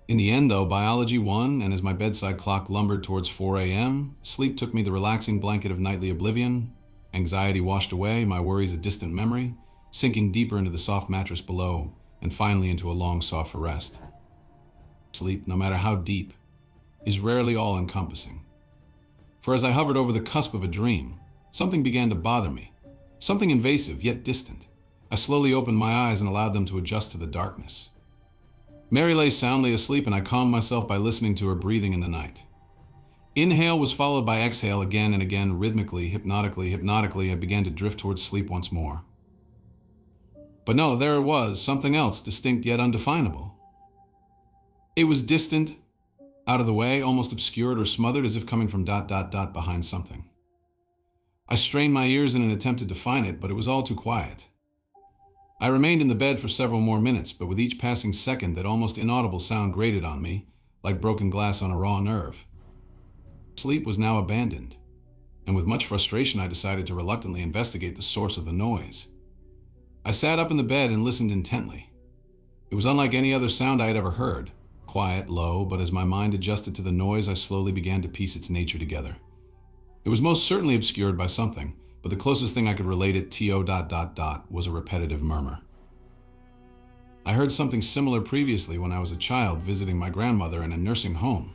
In the end, though, biology won, and as my bedside clock lumbered towards 4 a.m., sleep took me the relaxing blanket of nightly oblivion, anxiety washed away, my worries a distant memory, sinking deeper into the soft mattress below, and finally into a long, soft rest. Sleep, no matter how deep, is rarely all-encompassing. For as I hovered over the cusp of a dream, something began to bother me, something invasive yet distant. I slowly opened my eyes and allowed them to adjust to the darkness. Mary lay soundly asleep, and I calmed myself by listening to her breathing in the night. Inhale was followed by exhale again and again, rhythmically, hypnotically, I began to drift towards sleep once more. But no, there it was, something else, distinct yet undefinable. It was distant, out of the way, almost obscured or smothered, as if coming from ... behind something. I strained my ears in an attempt to define it, but it was all too quiet. I remained in the bed for several more minutes, but with each passing second that almost inaudible sound grated on me, like broken glass on a raw nerve. Sleep was now abandoned, and with much frustration I decided to reluctantly investigate the source of the noise. I sat up in the bed and listened intently. It was unlike any other sound I had ever heard, quiet, low, but as my mind adjusted to the noise, I slowly began to piece its nature together. It was most certainly obscured by something, but the closest thing I could relate it to ... was a repetitive murmur. I heard something similar previously when I was a child visiting my grandmother in a nursing home.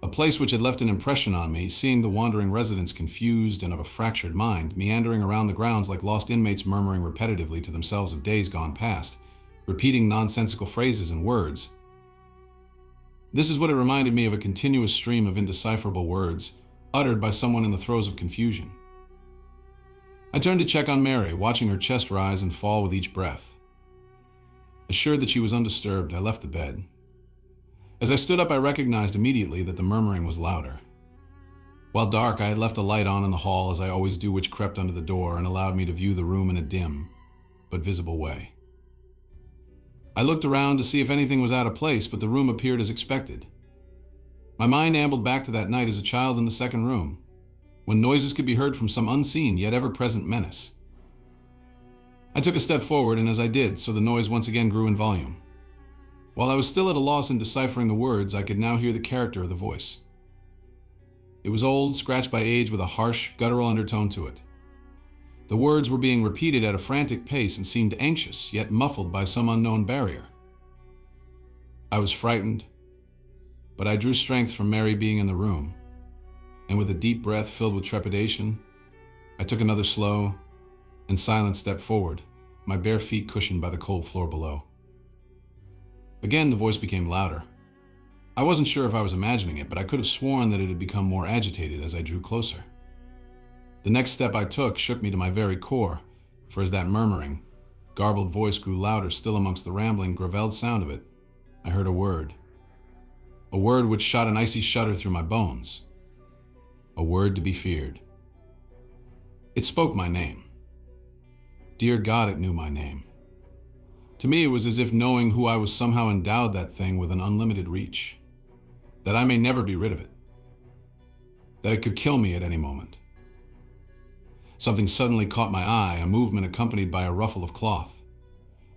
A place which had left an impression on me, seeing the wandering residents confused and of a fractured mind, meandering around the grounds like lost inmates murmuring repetitively to themselves of days gone past, repeating nonsensical phrases and words. This is what it reminded me of, a continuous stream of indecipherable words, uttered by someone in the throes of confusion. I turned to check on Mary, watching her chest rise and fall with each breath. Assured that she was undisturbed, I left the bed. As I stood up, I recognized immediately that the murmuring was louder. While dark, I had left a light on in the hall, as I always do, which crept under the door and allowed me to view the room in a dim, but visible way. I looked around to see if anything was out of place, but the room appeared as expected. My mind ambled back to that night as a child in the second room, when noises could be heard from some unseen yet ever-present menace. I took a step forward, and as I did so, the noise once again grew in volume. While I was still at a loss in deciphering the words, I could now hear the character of the voice. It was old, scratched by age, with a harsh, guttural undertone to it. The words were being repeated at a frantic pace and seemed anxious, yet muffled by some unknown barrier. I was frightened, but I drew strength from Mary being in the room, and with a deep breath filled with trepidation, I took another slow and silent step forward, my bare feet cushioned by the cold floor below. Again, the voice became louder. I wasn't sure if I was imagining it, but I could have sworn that it had become more agitated as I drew closer. The next step I took shook me to my very core, for as that murmuring, garbled voice grew louder still amongst the rambling, gravelled sound of it, I heard a word which shot an icy shudder through my bones, a word to be feared. It spoke my name. Dear God, it knew my name. To me, it was as if knowing who I was somehow endowed that thing with an unlimited reach, that I may never be rid of it, that it could kill me at any moment. Something suddenly caught my eye, a movement accompanied by a ruffle of cloth.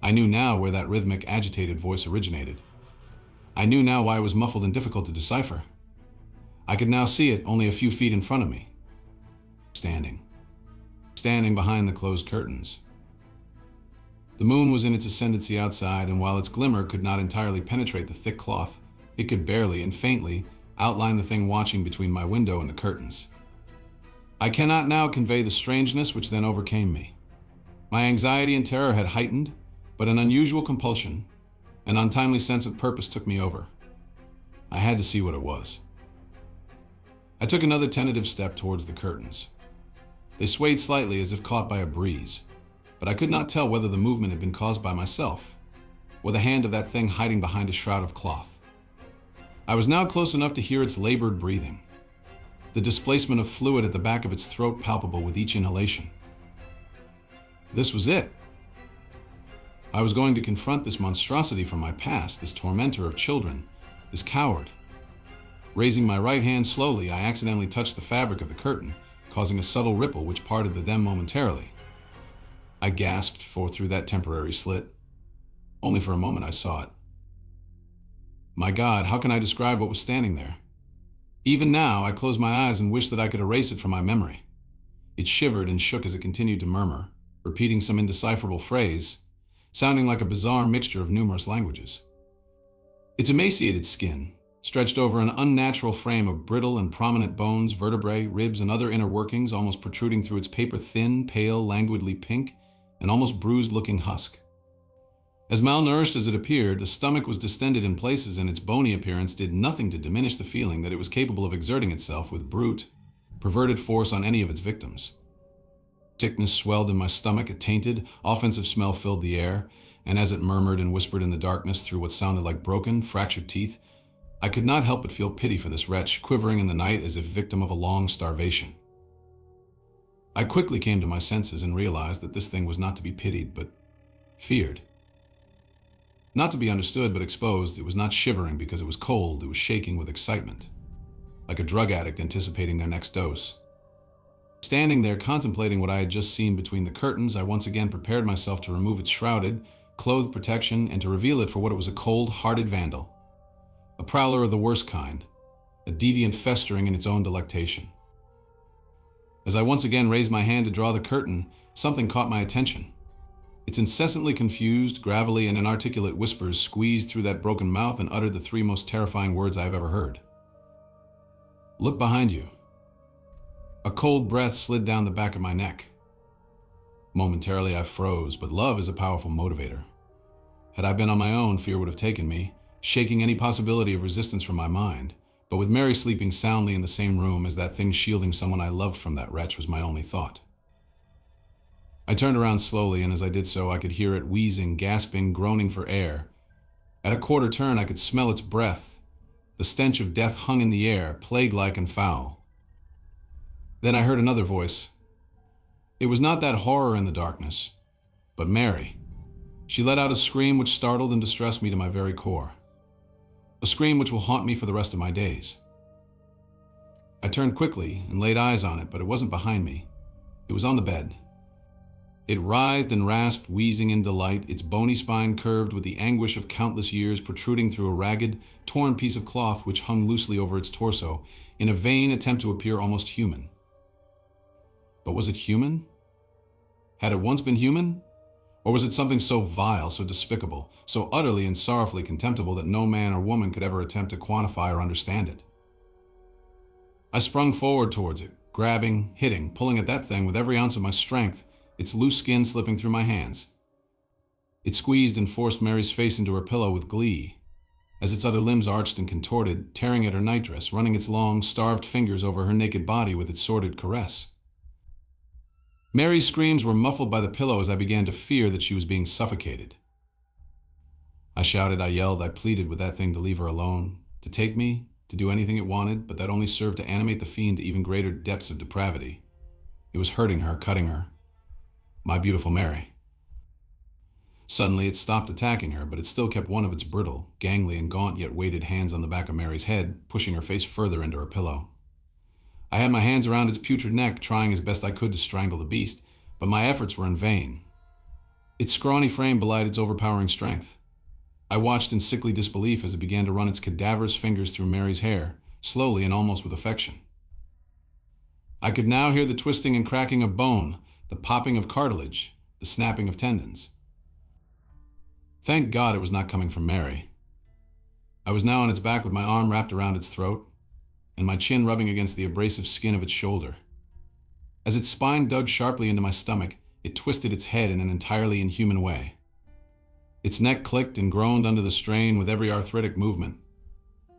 I knew now where that rhythmic, agitated voice originated. I knew now why it was muffled and difficult to decipher. I could now see it only a few feet in front of me, standing behind the closed curtains. The moon was in its ascendancy outside, and while its glimmer could not entirely penetrate the thick cloth, it could barely and faintly outline the thing watching between my window and the curtains. I cannot now convey the strangeness which then overcame me. My anxiety and terror had heightened, but an unusual compulsion, an untimely sense of purpose took me over. I had to see what it was. I took another tentative step towards the curtains. They swayed slightly as if caught by a breeze, but I could not tell whether the movement had been caused by myself or the hand of that thing hiding behind a shroud of cloth. I was now close enough to hear its labored breathing, the displacement of fluid at the back of its throat palpable with each inhalation. This was it. I was going to confront this monstrosity from my past, this tormentor of children, this coward. Raising my right hand slowly, I accidentally touched the fabric of the curtain, causing a subtle ripple which parted the them momentarily. I gasped through that temporary slit. Only for a moment I saw it. My God, how can I describe what was standing there? Even now, I close my eyes and wish that I could erase it from my memory. It shivered and shook as it continued to murmur, repeating some indecipherable phrase, sounding like a bizarre mixture of numerous languages. Its emaciated skin, stretched over an unnatural frame of brittle and prominent bones, vertebrae, ribs, and other inner workings almost protruding through its paper-thin, pale, languidly pink, and almost bruised-looking husk. As malnourished as it appeared, the stomach was distended in places, and its bony appearance did nothing to diminish the feeling that it was capable of exerting itself with brute, perverted force on any of its victims. Sickness swelled in my stomach, a tainted, offensive smell filled the air, and as it murmured and whispered in the darkness through what sounded like broken, fractured teeth, I could not help but feel pity for this wretch, quivering in the night as if victim of a long starvation. I quickly came to my senses and realized that this thing was not to be pitied, but feared. Not to be understood, but exposed, it was not shivering because it was cold, it was shaking with excitement, like a drug addict anticipating their next dose. Standing there contemplating what I had just seen between the curtains, I once again prepared myself to remove its shrouded, clothed protection and to reveal it for what it was, a cold-hearted vandal. A prowler of the worst kind, a deviant festering in its own delectation. As I once again raised my hand to draw the curtain, something caught my attention. Its incessantly confused, gravelly, and inarticulate whispers squeezed through that broken mouth and uttered the three most terrifying words I have ever heard. Look behind you. A cold breath slid down the back of my neck. Momentarily I froze, but love is a powerful motivator. Had I been on my own, fear would have taken me, shaking any possibility of resistance from my mind, but with Mary sleeping soundly in the same room as that thing shielding someone I loved from that wretch was my only thought. I turned around slowly, and as I did so, I could hear it wheezing, gasping, groaning for air. At a quarter turn, I could smell its breath. The stench of death hung in the air, plague-like and foul. Then I heard another voice. It was not that horror in the darkness, but Mary. She let out a scream which startled and distressed me to my very core. A scream which will haunt me for the rest of my days. I turned quickly and laid eyes on it, but it wasn't behind me. It was on the bed. It writhed and rasped, wheezing in delight, its bony spine curved with the anguish of countless years protruding through a ragged, torn piece of cloth which hung loosely over its torso in a vain attempt to appear almost human. But was it human? Had it once been human? Or was it something so vile, so despicable, so utterly and sorrowfully contemptible that no man or woman could ever attempt to quantify or understand it? I sprung forward towards it, grabbing, hitting, pulling at that thing with every ounce of my strength, its loose skin slipping through my hands. It squeezed and forced Mary's face into her pillow with glee, as its other limbs arched and contorted, tearing at her nightdress, running its long, starved fingers over her naked body with its sordid caress. Mary's screams were muffled by the pillow as I began to fear that she was being suffocated. I shouted, I yelled, I pleaded with that thing to leave her alone, to take me, to do anything it wanted, but that only served to animate the fiend to even greater depths of depravity. It was hurting her, cutting her. My beautiful Mary. Suddenly it stopped attacking her, but it still kept one of its brittle, gangly, and gaunt yet weighted hands on the back of Mary's head, pushing her face further into her pillow. I had my hands around its putrid neck, trying as best I could to strangle the beast, but my efforts were in vain. Its scrawny frame belied its overpowering strength. I watched in sickly disbelief as it began to run its cadaverous fingers through Mary's hair, slowly and almost with affection. I could now hear the twisting and cracking of bone, the popping of cartilage, the snapping of tendons. Thank God it was not coming from Mary. I was now on its back with my arm wrapped around its throat, and my chin rubbing against the abrasive skin of its shoulder. As its spine dug sharply into my stomach, it twisted its head in an entirely inhuman way. Its neck clicked and groaned under the strain with every arthritic movement,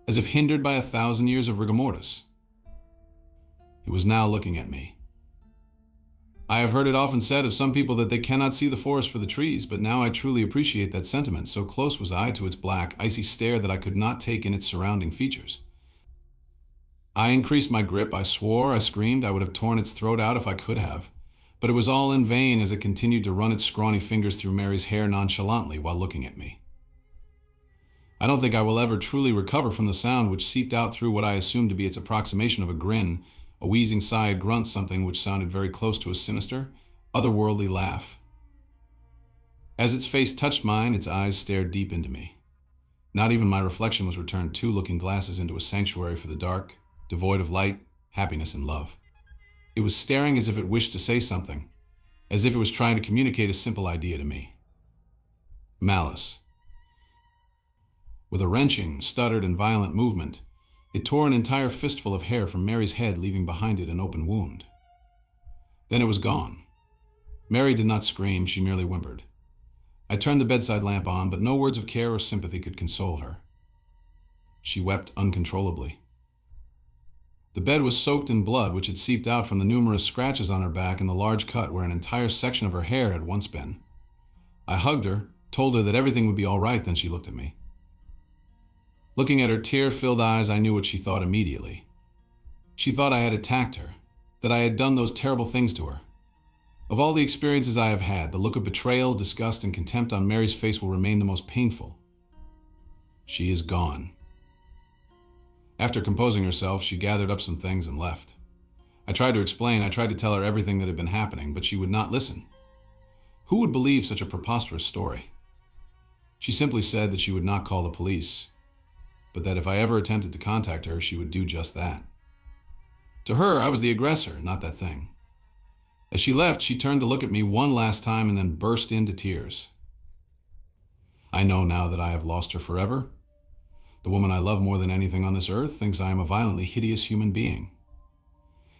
as if hindered by 1,000 years of rigor mortis. It was now looking at me. I have heard it often said of some people that they cannot see the forest for the trees, but now I truly appreciate that sentiment. So close was I to its black, icy stare that I could not take in its surrounding features. I increased my grip, I swore, I screamed, I would have torn its throat out if I could have. But it was all in vain as it continued to run its scrawny fingers through Mary's hair nonchalantly while looking at me. I don't think I will ever truly recover from the sound which seeped out through what I assumed to be its approximation of a grin, a wheezing sigh, a grunt, something which sounded very close to a sinister, otherworldly laugh. As its face touched mine, its eyes stared deep into me. Not even my reflection was returned, two looking glasses into a sanctuary for the dark, devoid of light, happiness, and love. It was staring as if it wished to say something, as if it was trying to communicate a simple idea to me. Malice. With a wrenching, stuttered, and violent movement, it tore an entire fistful of hair from Mary's head, leaving behind it an open wound. Then it was gone. Mary did not scream, she merely whimpered. I turned the bedside lamp on, but no words of care or sympathy could console her. She wept uncontrollably. The bed was soaked in blood, which had seeped out from the numerous scratches on her back and the large cut where an entire section of her hair had once been. I hugged her, told her that everything would be all right, then she looked at me. Looking at her tear-filled eyes, I knew what she thought immediately. She thought I had attacked her, that I had done those terrible things to her. Of all the experiences I have had, the look of betrayal, disgust, and contempt on Mary's face will remain the most painful. She is gone. After composing herself, she gathered up some things and left. I tried to explain, I tried to tell her everything that had been happening, but she would not listen. Who would believe such a preposterous story? She simply said that she would not call the police, but that if I ever attempted to contact her, she would do just that. To her, I was the aggressor, not that thing. As she left, she turned to look at me one last time and then burst into tears. I know now that I have lost her forever. The woman I love more than anything on this earth thinks I am a violently hideous human being.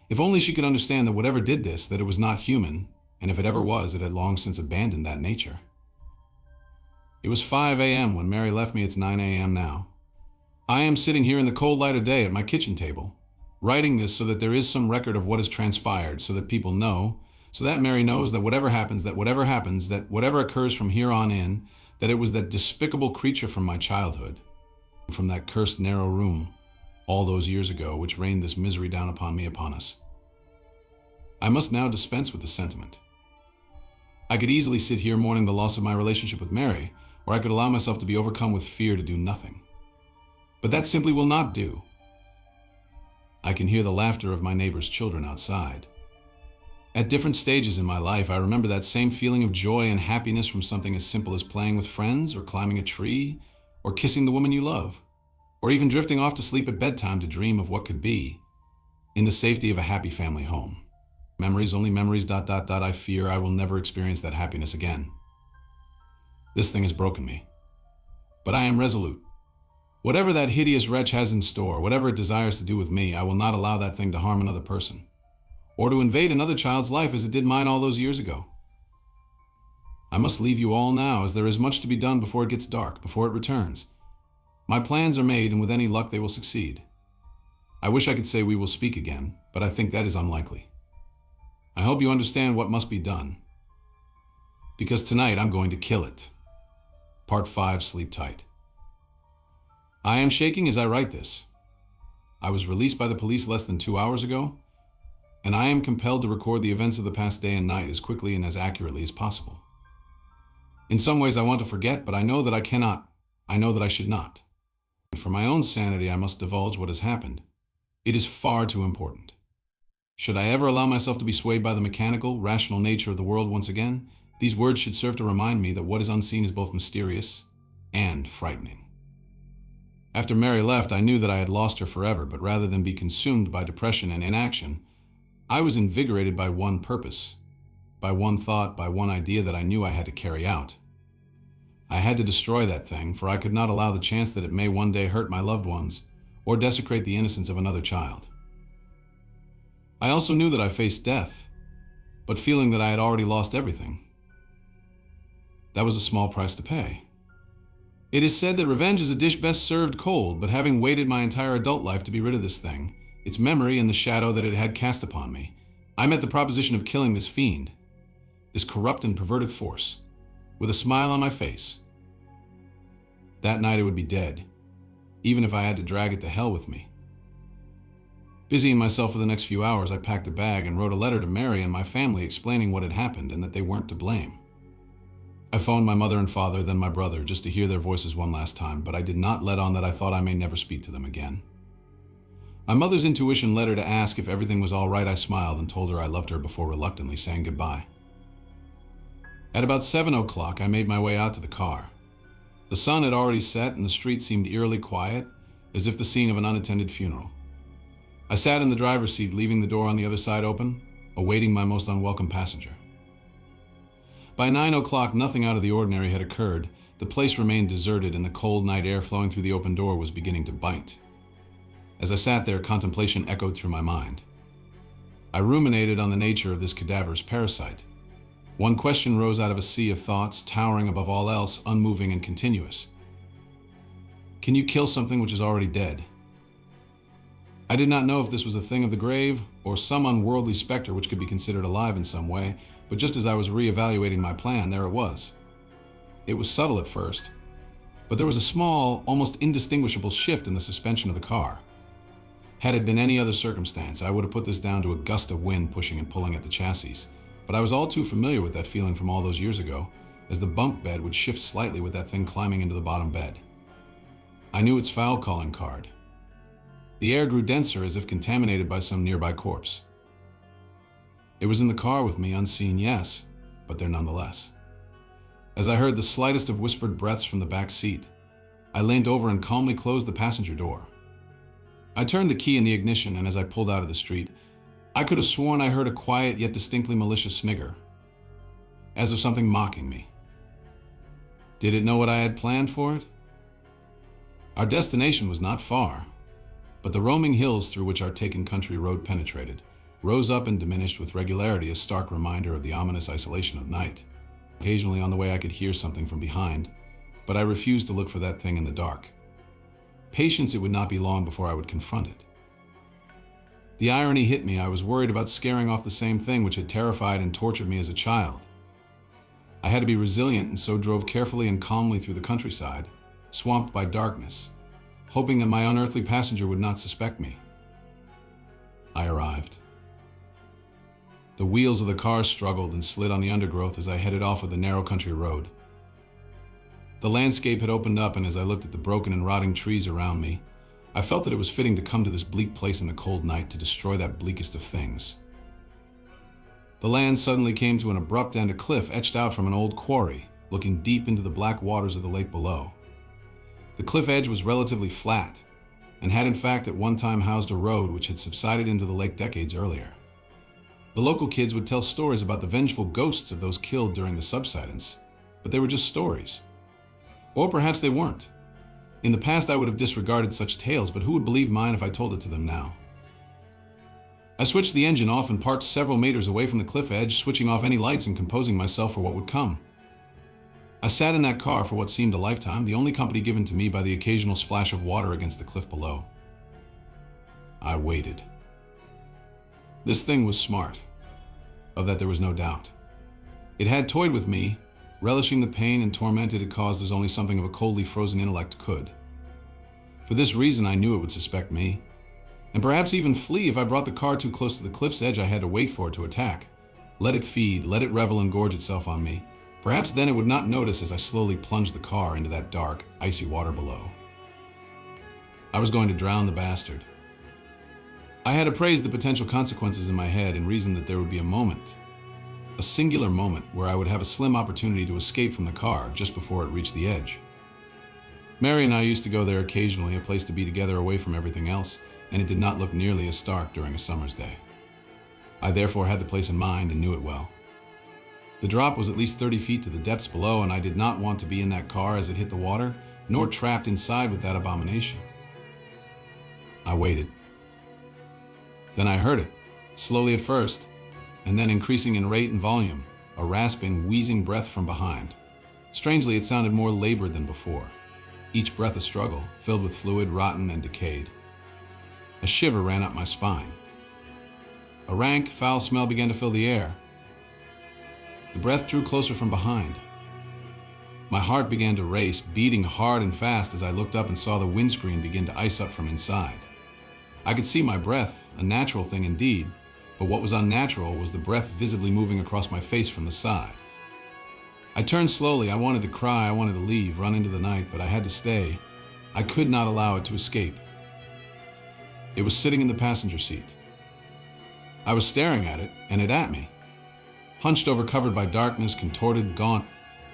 If only she could understand that whatever did this, that it was not human, and if it ever was, it had long since abandoned that nature. It was 5 a.m. when Mary left me. It's 9 a.m. now. I am sitting here in the cold light of day at my kitchen table, writing this so that there is some record of what has transpired, so that people know, so that Mary knows that whatever happens, that whatever occurs from here on in, that it was that despicable creature from my childhood, from that cursed narrow room, all those years ago, which rained this misery down upon me, upon us. I must now dispense with the sentiment. I could easily sit here mourning the loss of my relationship with Mary, or I could allow myself to be overcome with fear to do nothing. But that simply will not do. I can hear the laughter of my neighbor's children outside. At different stages in my life, I remember that same feeling of joy and happiness from something as simple as playing with friends, or climbing a tree, or kissing the woman you love, or even drifting off to sleep at bedtime to dream of what could be, in the safety of a happy family home. Memories, only memories, ... I fear I will never experience that happiness again. This thing has broken me. But I am resolute. Whatever that hideous wretch has in store, whatever it desires to do with me, I will not allow that thing to harm another person, or to invade another child's life as it did mine all those years ago. I must leave you all now, as there is much to be done before it gets dark, before it returns. My plans are made, and with any luck they will succeed. I wish I could say we will speak again, but I think that is unlikely. I hope you understand what must be done, because tonight I'm going to kill it. Part 5, Sleep Tight. I am shaking as I write this. I was released by the police less than 2 hours ago, and I am compelled to record the events of the past day and night as quickly and as accurately as possible. In some ways I want to forget, but I know that I cannot. I know that I should not. For my own sanity, I must divulge what has happened. It is far too important. Should I ever allow myself to be swayed by the mechanical, rational nature of the world once again, these words should serve to remind me that what is unseen is both mysterious and frightening. After Mary left, I knew that I had lost her forever, but rather than be consumed by depression and inaction, I was invigorated by one purpose, by one thought, by one idea that I knew I had to carry out. I had to destroy that thing, for I could not allow the chance that it may one day hurt my loved ones or desecrate the innocence of another child. I also knew that I faced death, but feeling that I had already lost everything, that was a small price to pay. It is said that revenge is a dish best served cold, but having waited my entire adult life to be rid of this thing, its memory and the shadow that it had cast upon me, I met the proposition of killing this fiend, this corrupt and perverted force, with a smile on my face. That night it would be dead, even if I had to drag it to hell with me. Busying myself for the next few hours, I packed a bag and wrote a letter to Mary and my family explaining what had happened and that they weren't to blame. I phoned my mother and father, then my brother, just to hear their voices one last time, but I did not let on that I thought I may never speak to them again. My mother's intuition led her to ask if everything was all right. I smiled and told her I loved her before reluctantly saying goodbye. At about 7 o'clock, I made my way out to the car. The sun had already set and the street seemed eerily quiet, as if the scene of an unattended funeral. I sat in the driver's seat, leaving the door on the other side open, awaiting my most unwelcome passenger. By 9 o'clock, nothing out of the ordinary had occurred. The place remained deserted and the cold night air flowing through the open door was beginning to bite. As I sat there, contemplation echoed through my mind. I ruminated on the nature of this cadaverous parasite. One question rose out of a sea of thoughts, towering above all else, unmoving and continuous. Can you kill something which is already dead? I did not know if this was a thing of the grave or some unworldly specter which could be considered alive in some way, but just as I was re-evaluating my plan, there it was. It was subtle at first, but there was a small, almost indistinguishable shift in the suspension of the car. Had it been any other circumstance, I would have put this down to a gust of wind pushing and pulling at the chassis, but I was all too familiar with that feeling from all those years ago, as the bunk bed would shift slightly with that thing climbing into the bottom bed. I knew its foul calling card. The air grew denser as if contaminated by some nearby corpse. It was in the car with me, unseen, yes, but there nonetheless. As I heard the slightest of whispered breaths from the back seat, I leaned over and calmly closed the passenger door. I turned the key in the ignition, and as I pulled out of the street, I could have sworn I heard a quiet yet distinctly malicious snigger, as of something mocking me. Did it know what I had planned for it? Our destination was not far, but the roaming hills through which our taken country road penetrated rose up and diminished with regularity, a stark reminder of the ominous isolation of night. Occasionally on the way I could hear something from behind, but I refused to look for that thing in the dark. Patience, it would not be long before I would confront it. The irony hit me. I was worried about scaring off the same thing which had terrified and tortured me as a child. I had to be resilient and so drove carefully and calmly through the countryside, swamped by darkness, hoping that my unearthly passenger would not suspect me. I arrived. The wheels of the car struggled and slid on the undergrowth as I headed off of the narrow country road. The landscape had opened up, and as I looked at the broken and rotting trees around me, I felt that it was fitting to come to this bleak place in the cold night to destroy that bleakest of things. The land suddenly came to an abrupt end, a cliff etched out from an old quarry, looking deep into the black waters of the lake below. The cliff edge was relatively flat, and had in fact at one time housed a road which had subsided into the lake decades earlier. The local kids would tell stories about the vengeful ghosts of those killed during the subsidence, but they were just stories. Or perhaps they weren't. In the past, I would have disregarded such tales, but who would believe mine if I told it to them now? I switched the engine off and parked several meters away from the cliff edge, switching off any lights and composing myself for what would come. I sat in that car for what seemed a lifetime, the only company given to me by the occasional splash of water against the cliff below. I waited. This thing was smart. Of that there was no doubt. It had toyed with me, relishing the pain and torment it had caused as only something of a coldly frozen intellect could. For this reason, I knew it would suspect me, and perhaps even flee if I brought the car too close to the cliff's edge I had to wait for it to attack. Let it feed, let it revel and gorge itself on me. Perhaps then it would not notice as I slowly plunged the car into that dark, icy water below. I was going to drown the bastard. I had appraised the potential consequences in my head and reasoned that there would be a moment, a singular moment, where I would have a slim opportunity to escape from the car just before it reached the edge. Mary and I used to go there occasionally, a place to be together away from everything else, and it did not look nearly as stark during a summer's day. I therefore had the place in mind and knew it well. The drop was at least 30 feet to the depths below, and I did not want to be in that car as it hit the water, nor trapped inside with that abomination. I waited. Then I heard it, slowly at first, and then increasing in rate and volume, a rasping, wheezing breath from behind. Strangely, it sounded more labored than before, each breath a struggle, filled with fluid, rotten, and decayed. A shiver ran up my spine. A rank, foul smell began to fill the air. The breath drew closer from behind. My heart began to race, beating hard and fast as I looked up and saw the windscreen begin to ice up from inside. I could see my breath, a natural thing indeed, but what was unnatural was the breath visibly moving across my face from the side. I turned slowly. I wanted to cry, I wanted to leave, run into the night, but I had to stay. I could not allow it to escape. It was sitting in the passenger seat. I was staring at it, and it at me. Hunched over, covered by darkness, contorted, gaunt,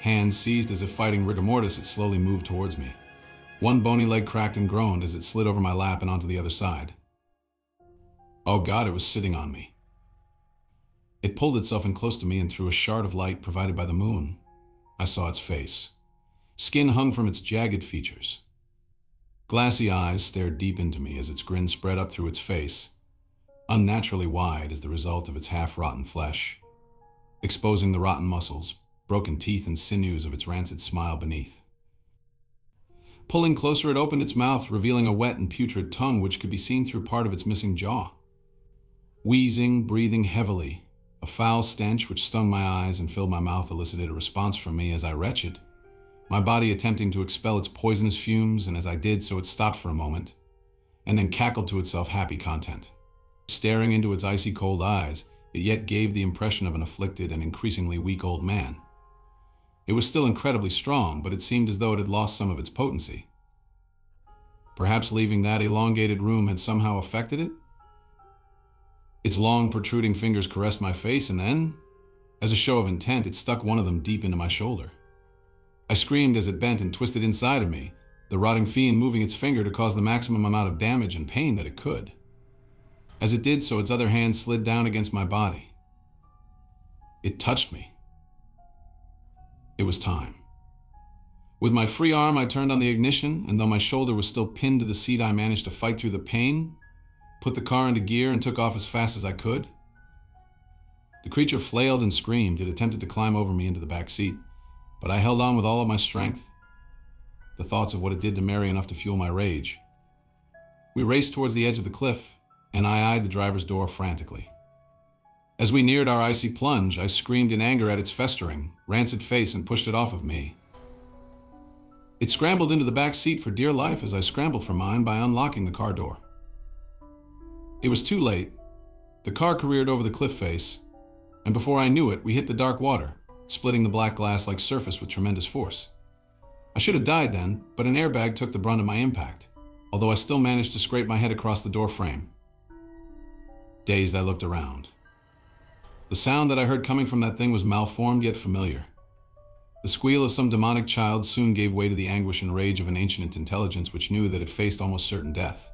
hands seized as if fighting rigor mortis, it slowly moved towards me. One bony leg cracked and groaned as it slid over my lap and onto the other side. Oh God, it was sitting on me. It pulled itself in close to me, and through a shard of light provided by the moon, I saw its face. Skin hung from its jagged features. Glassy eyes stared deep into me as its grin spread up through its face, unnaturally wide as the result of its half-rotten flesh, exposing the rotten muscles, broken teeth, and sinews of its rancid smile beneath. Pulling closer, it opened its mouth, revealing a wet and putrid tongue which could be seen through part of its missing jaw. Wheezing, breathing heavily, a foul stench which stung my eyes and filled my mouth elicited a response from me as I retched, my body attempting to expel its poisonous fumes, and as I did so it stopped for a moment, and then cackled to itself happy content. Staring into its icy cold eyes, it yet gave the impression of an afflicted and increasingly weak old man. It was still incredibly strong, but it seemed as though it had lost some of its potency. Perhaps leaving that elongated room had somehow affected it? Its long, protruding fingers caressed my face, and then, as a show of intent, it stuck one of them deep into my shoulder. I screamed as it bent and twisted inside of me, the rotting fiend moving its finger to cause the maximum amount of damage and pain that it could. As it did so, its other hand slid down against my body. It touched me. It was time. With my free arm, I turned on the ignition, and though my shoulder was still pinned to the seat, I managed to fight through the pain, put the car into gear, and took off as fast as I could. The creature flailed and screamed. It attempted to climb over me into the back seat, but I held on with all of my strength, the thoughts of what it did to Mary enough to fuel my rage. We raced towards the edge of the cliff, and I eyed the driver's door frantically. As we neared our icy plunge, I screamed in anger at its festering, rancid face and pushed it off of me. It scrambled into the back seat for dear life as I scrambled for mine by unlocking the car door. It was too late. The car careered over the cliff face, and before I knew it, we hit the dark water, splitting the black glass-like surface with tremendous force. I should have died then, but an airbag took the brunt of my impact, although I still managed to scrape my head across the door frame. Dazed, I looked around. The sound that I heard coming from that thing was malformed yet familiar. The squeal of some demonic child soon gave way to the anguish and rage of an ancient intelligence which knew that it faced almost certain death.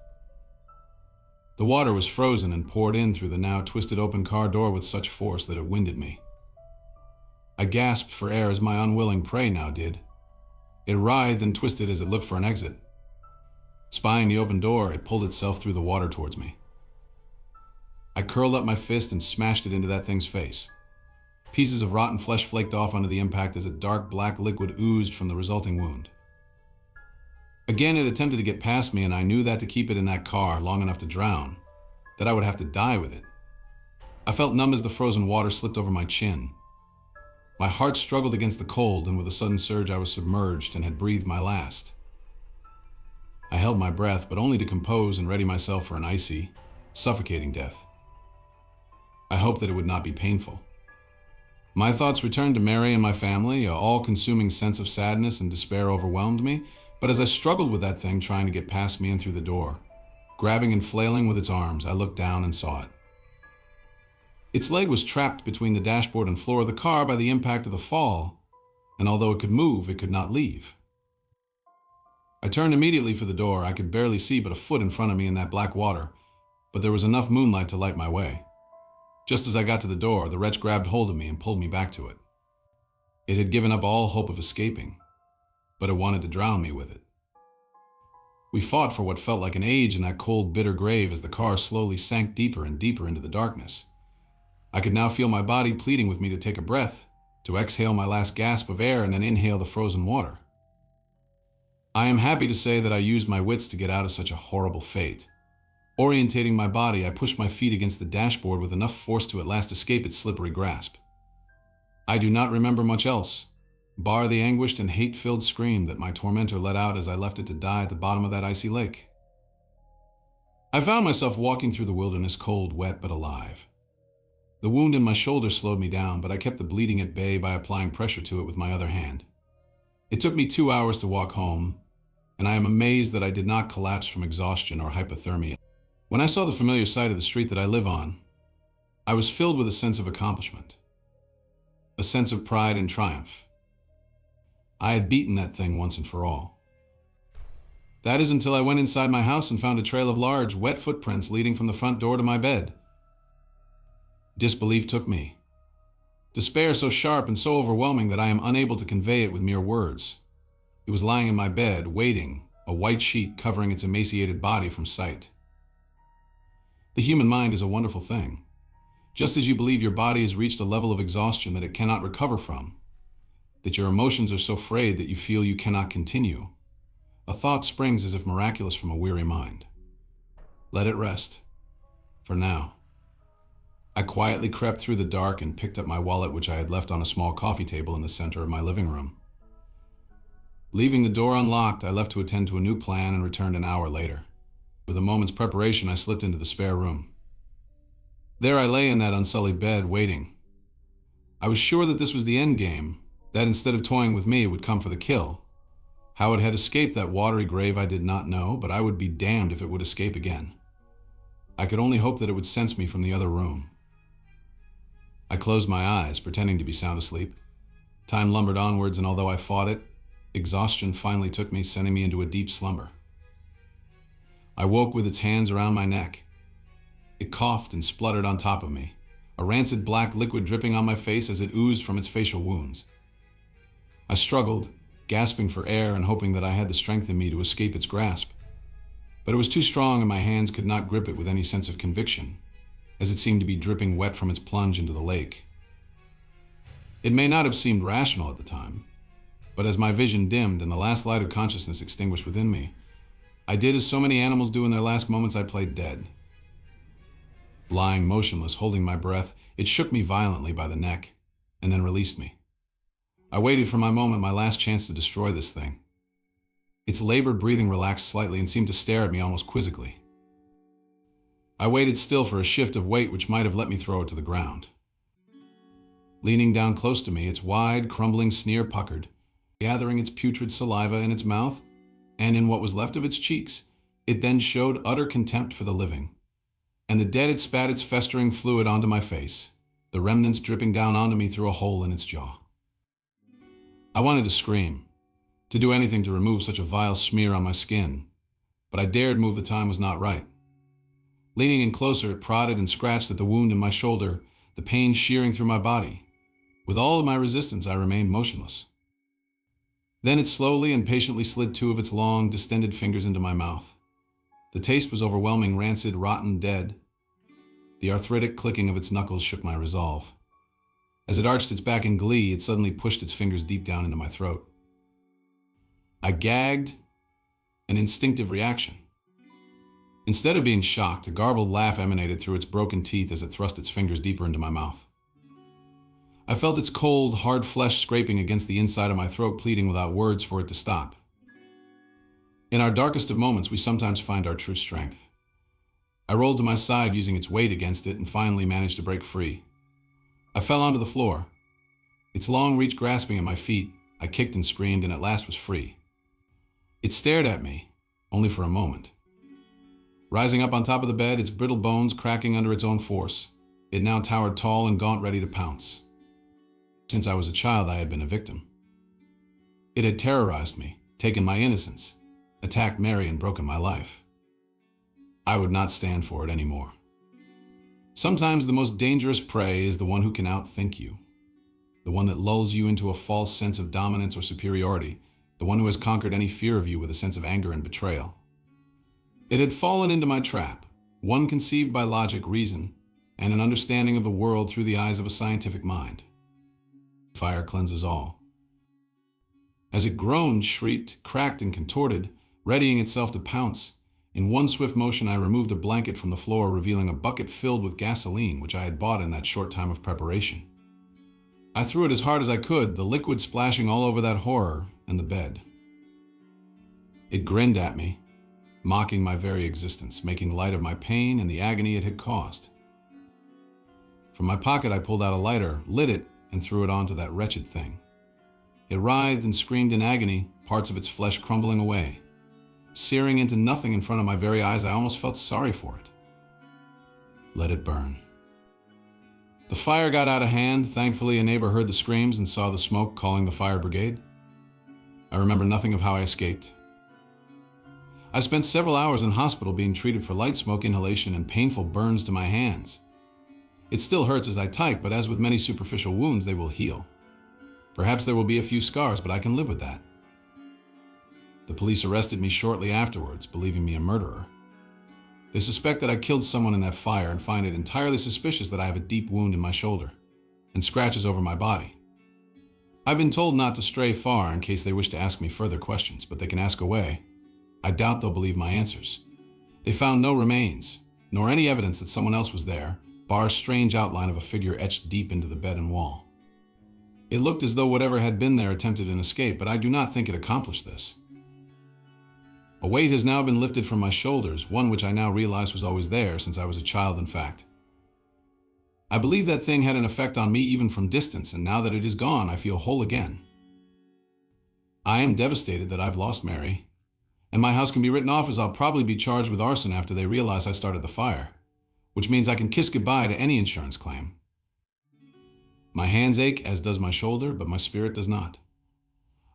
The water was frozen and poured in through the now twisted open car door with such force that it winded me. I gasped for air as my unwilling prey now did. It writhed and twisted as it looked for an exit. Spying the open door, it pulled itself through the water towards me. I curled up my fist and smashed it into that thing's face. Pieces of rotten flesh flaked off under the impact as a dark black liquid oozed from the resulting wound. Again, it attempted to get past me, and I knew that to keep it in that car long enough to drown, that I would have to die with it. I felt numb as the frozen water slipped over my chin. My heart struggled against the cold, and with a sudden surge I was submerged and had breathed my last. I held my breath, but only to compose and ready myself for an icy, suffocating death. I hoped that it would not be painful. My thoughts returned to Mary and my family. An all-consuming sense of sadness and despair overwhelmed me, but as I struggled with that thing trying to get past me and through the door, grabbing and flailing with its arms, I looked down and saw it. Its leg was trapped between the dashboard and floor of the car by the impact of the fall, and although it could move, it could not leave. I turned immediately for the door. I could barely see but a foot in front of me in that black water, but there was enough moonlight to light my way. Just as I got to the door, the wretch grabbed hold of me and pulled me back to it. It had given up all hope of escaping, but it wanted to drown me with it. We fought for what felt like an age in that cold, bitter grave as the car slowly sank deeper and deeper into the darkness. I could now feel my body pleading with me to take a breath, to exhale my last gasp of air and then inhale the frozen water. I am happy to say that I used my wits to get out of such a horrible fate. Orientating my body, I pushed my feet against the dashboard with enough force to at last escape its slippery grasp. I do not remember much else, bar the anguished and hate-filled scream that my tormentor let out as I left it to die at the bottom of that icy lake. I found myself walking through the wilderness, cold, wet, but alive. The wound in my shoulder slowed me down, but I kept the bleeding at bay by applying pressure to it with my other hand. It took me 2 hours to walk home, and I am amazed that I did not collapse from exhaustion or hypothermia. When I saw the familiar sight of the street that I live on, I was filled with a sense of accomplishment, a sense of pride and triumph. I had beaten that thing once and for all. That is until I went inside my house and found a trail of large, wet footprints leading from the front door to my bed. Disbelief took me. Despair so sharp and so overwhelming that I am unable to convey it with mere words. It was lying in my bed, waiting, a white sheet covering its emaciated body from sight. The human mind is a wonderful thing. Just as you believe your body has reached a level of exhaustion that it cannot recover from, that your emotions are so frayed that you feel you cannot continue, a thought springs as if miraculous from a weary mind. Let it rest. For now. I quietly crept through the dark and picked up my wallet, which I had left on a small coffee table in the center of my living room. Leaving the door unlocked, I left to attend to a new plan and returned an hour later. With a moment's preparation, I slipped into the spare room. There I lay in that unsullied bed, waiting. I was sure that this was the end game, that instead of toying with me, it would come for the kill. How it had escaped that watery grave I did not know, but I would be damned if it would escape again. I could only hope that it would sense me from the other room. I closed my eyes, pretending to be sound asleep. Time lumbered onwards, and although I fought it, exhaustion finally took me, sending me into a deep slumber. I woke with its hands around my neck. It coughed and spluttered on top of me, a rancid black liquid dripping on my face as it oozed from its facial wounds. I struggled, gasping for air and hoping that I had the strength in me to escape its grasp. But it was too strong and my hands could not grip it with any sense of conviction, as it seemed to be dripping wet from its plunge into the lake. It may not have seemed rational at the time, but as my vision dimmed and the last light of consciousness extinguished within me, I did as so many animals do in their last moments. I played dead. Lying motionless, holding my breath, it shook me violently by the neck and then released me. I waited for my moment, my last chance to destroy this thing. Its labored breathing relaxed slightly and seemed to stare at me almost quizzically. I waited still for a shift of weight which might have let me throw it to the ground. Leaning down close to me, its wide, crumbling sneer puckered, gathering its putrid saliva in its mouth and in what was left of its cheeks, it then showed utter contempt for the living. And the dead it spat its festering fluid onto my face, the remnants dripping down onto me through a hole in its jaw. I wanted to scream, to do anything to remove such a vile smear on my skin, but I dared move. The time was not right. Leaning in closer, it prodded and scratched at the wound in my shoulder, the pain shearing through my body. With all of my resistance, I remained motionless. Then it slowly and patiently slid two of its long, distended fingers into my mouth. The taste was overwhelming, rancid, rotten, dead. The arthritic clicking of its knuckles shook my resolve. As it arched its back in glee, it suddenly pushed its fingers deep down into my throat. I gagged, an instinctive reaction. Instead of being shocked, a garbled laugh emanated through its broken teeth as it thrust its fingers deeper into my mouth. I felt its cold, hard flesh scraping against the inside of my throat, pleading without words for it to stop. In our darkest of moments, we sometimes find our true strength. I rolled to my side using its weight against it and finally managed to break free. I fell onto the floor. Its long reach grasping at my feet, I kicked and screamed and at last was free. It stared at me, only for a moment. Rising up on top of the bed, its brittle bones cracking under its own force, it now towered tall and gaunt, ready to pounce. Since I was a child, I had been a victim. It had terrorized me, taken my innocence, attacked Mary, and broken my life. I would not stand for it anymore. Sometimes the most dangerous prey is the one who can outthink you, the one that lulls you into a false sense of dominance or superiority, the one who has conquered any fear of you with a sense of anger and betrayal. It had fallen into my trap, one conceived by logic, reason, and an understanding of the world through the eyes of a scientific mind. Fire cleanses all. As it groaned, shrieked, cracked, and contorted, readying itself to pounce, in one swift motion I removed a blanket from the floor, revealing a bucket filled with gasoline, which I had bought in that short time of preparation. I threw it as hard as I could, the liquid splashing all over that horror and the bed. It grinned at me, mocking my very existence, making light of my pain and the agony it had caused. From my pocket, I pulled out a lighter, lit it, and threw it onto that wretched thing. It writhed and screamed in agony, parts of its flesh crumbling away. Searing into nothing in front of my very eyes, I almost felt sorry for it. Let it burn. The fire got out of hand. Thankfully, a neighbor heard the screams and saw the smoke, calling the fire brigade. I remember nothing of how I escaped. I spent several hours in hospital being treated for light smoke inhalation and painful burns to my hands. It still hurts as I type, but as with many superficial wounds, they will heal. Perhaps there will be a few scars, but I can live with that. The police arrested me shortly afterwards, believing me a murderer. They suspect that I killed someone in that fire and find it entirely suspicious that I have a deep wound in my shoulder and scratches over my body. I've been told not to stray far in case they wish to ask me further questions, but they can ask away. I doubt they'll believe my answers. They found no remains, nor any evidence that someone else was there, bar a strange outline of a figure etched deep into the bed and wall. It looked as though whatever had been there attempted an escape, but I do not think it accomplished this. A weight has now been lifted from my shoulders, one which I now realize was always there since I was a child, in fact. I believe that thing had an effect on me even from distance, and now that it is gone, I feel whole again. I am devastated that I've lost Mary, and my house can be written off as I'll probably be charged with arson after they realize I started the fire, which means I can kiss goodbye to any insurance claim. My hands ache, as does my shoulder, but my spirit does not.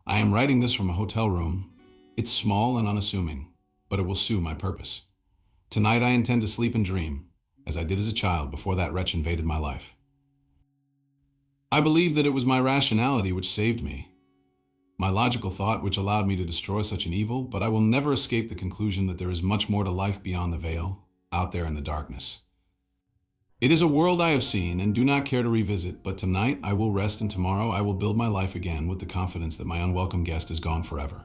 I am writing this from a hotel room. It's small and unassuming, but it will suit my purpose. Tonight I intend to sleep and dream, as I did as a child before that wretch invaded my life. I believe that it was my rationality which saved me, my logical thought which allowed me to destroy such an evil, but I will never escape the conclusion that there is much more to life beyond the veil, out there in the darkness. It is a world I have seen and do not care to revisit, but tonight I will rest and tomorrow I will build my life again with the confidence that my unwelcome guest is gone forever.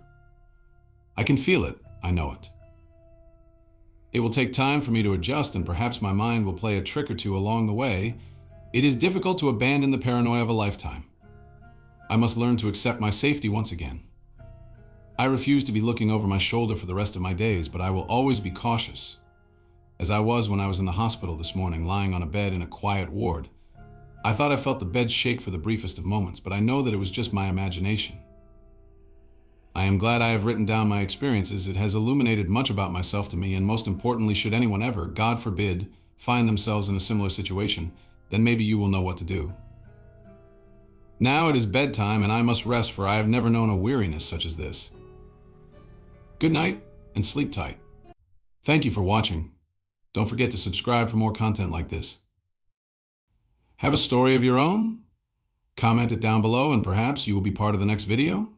I can feel it, I know it. It will take time for me to adjust and perhaps my mind will play a trick or two along the way. It is difficult to abandon the paranoia of a lifetime. I must learn to accept my safety once again. I refuse to be looking over my shoulder for the rest of my days, but I will always be cautious, as I was when I was in the hospital this morning, lying on a bed in a quiet ward. I thought I felt the bed shake for the briefest of moments, but I know that it was just my imagination. I am glad I have written down my experiences. It has illuminated much about myself to me, and most importantly, should anyone ever, God forbid, find themselves in a similar situation, then maybe you will know what to do. Now it is bedtime, and I must rest, for I have never known a weariness such as this. Good night, and sleep tight. Thank you for watching. Don't forget to subscribe for more content like this. Have a story of your own? Comment it down below and perhaps you will be part of the next video.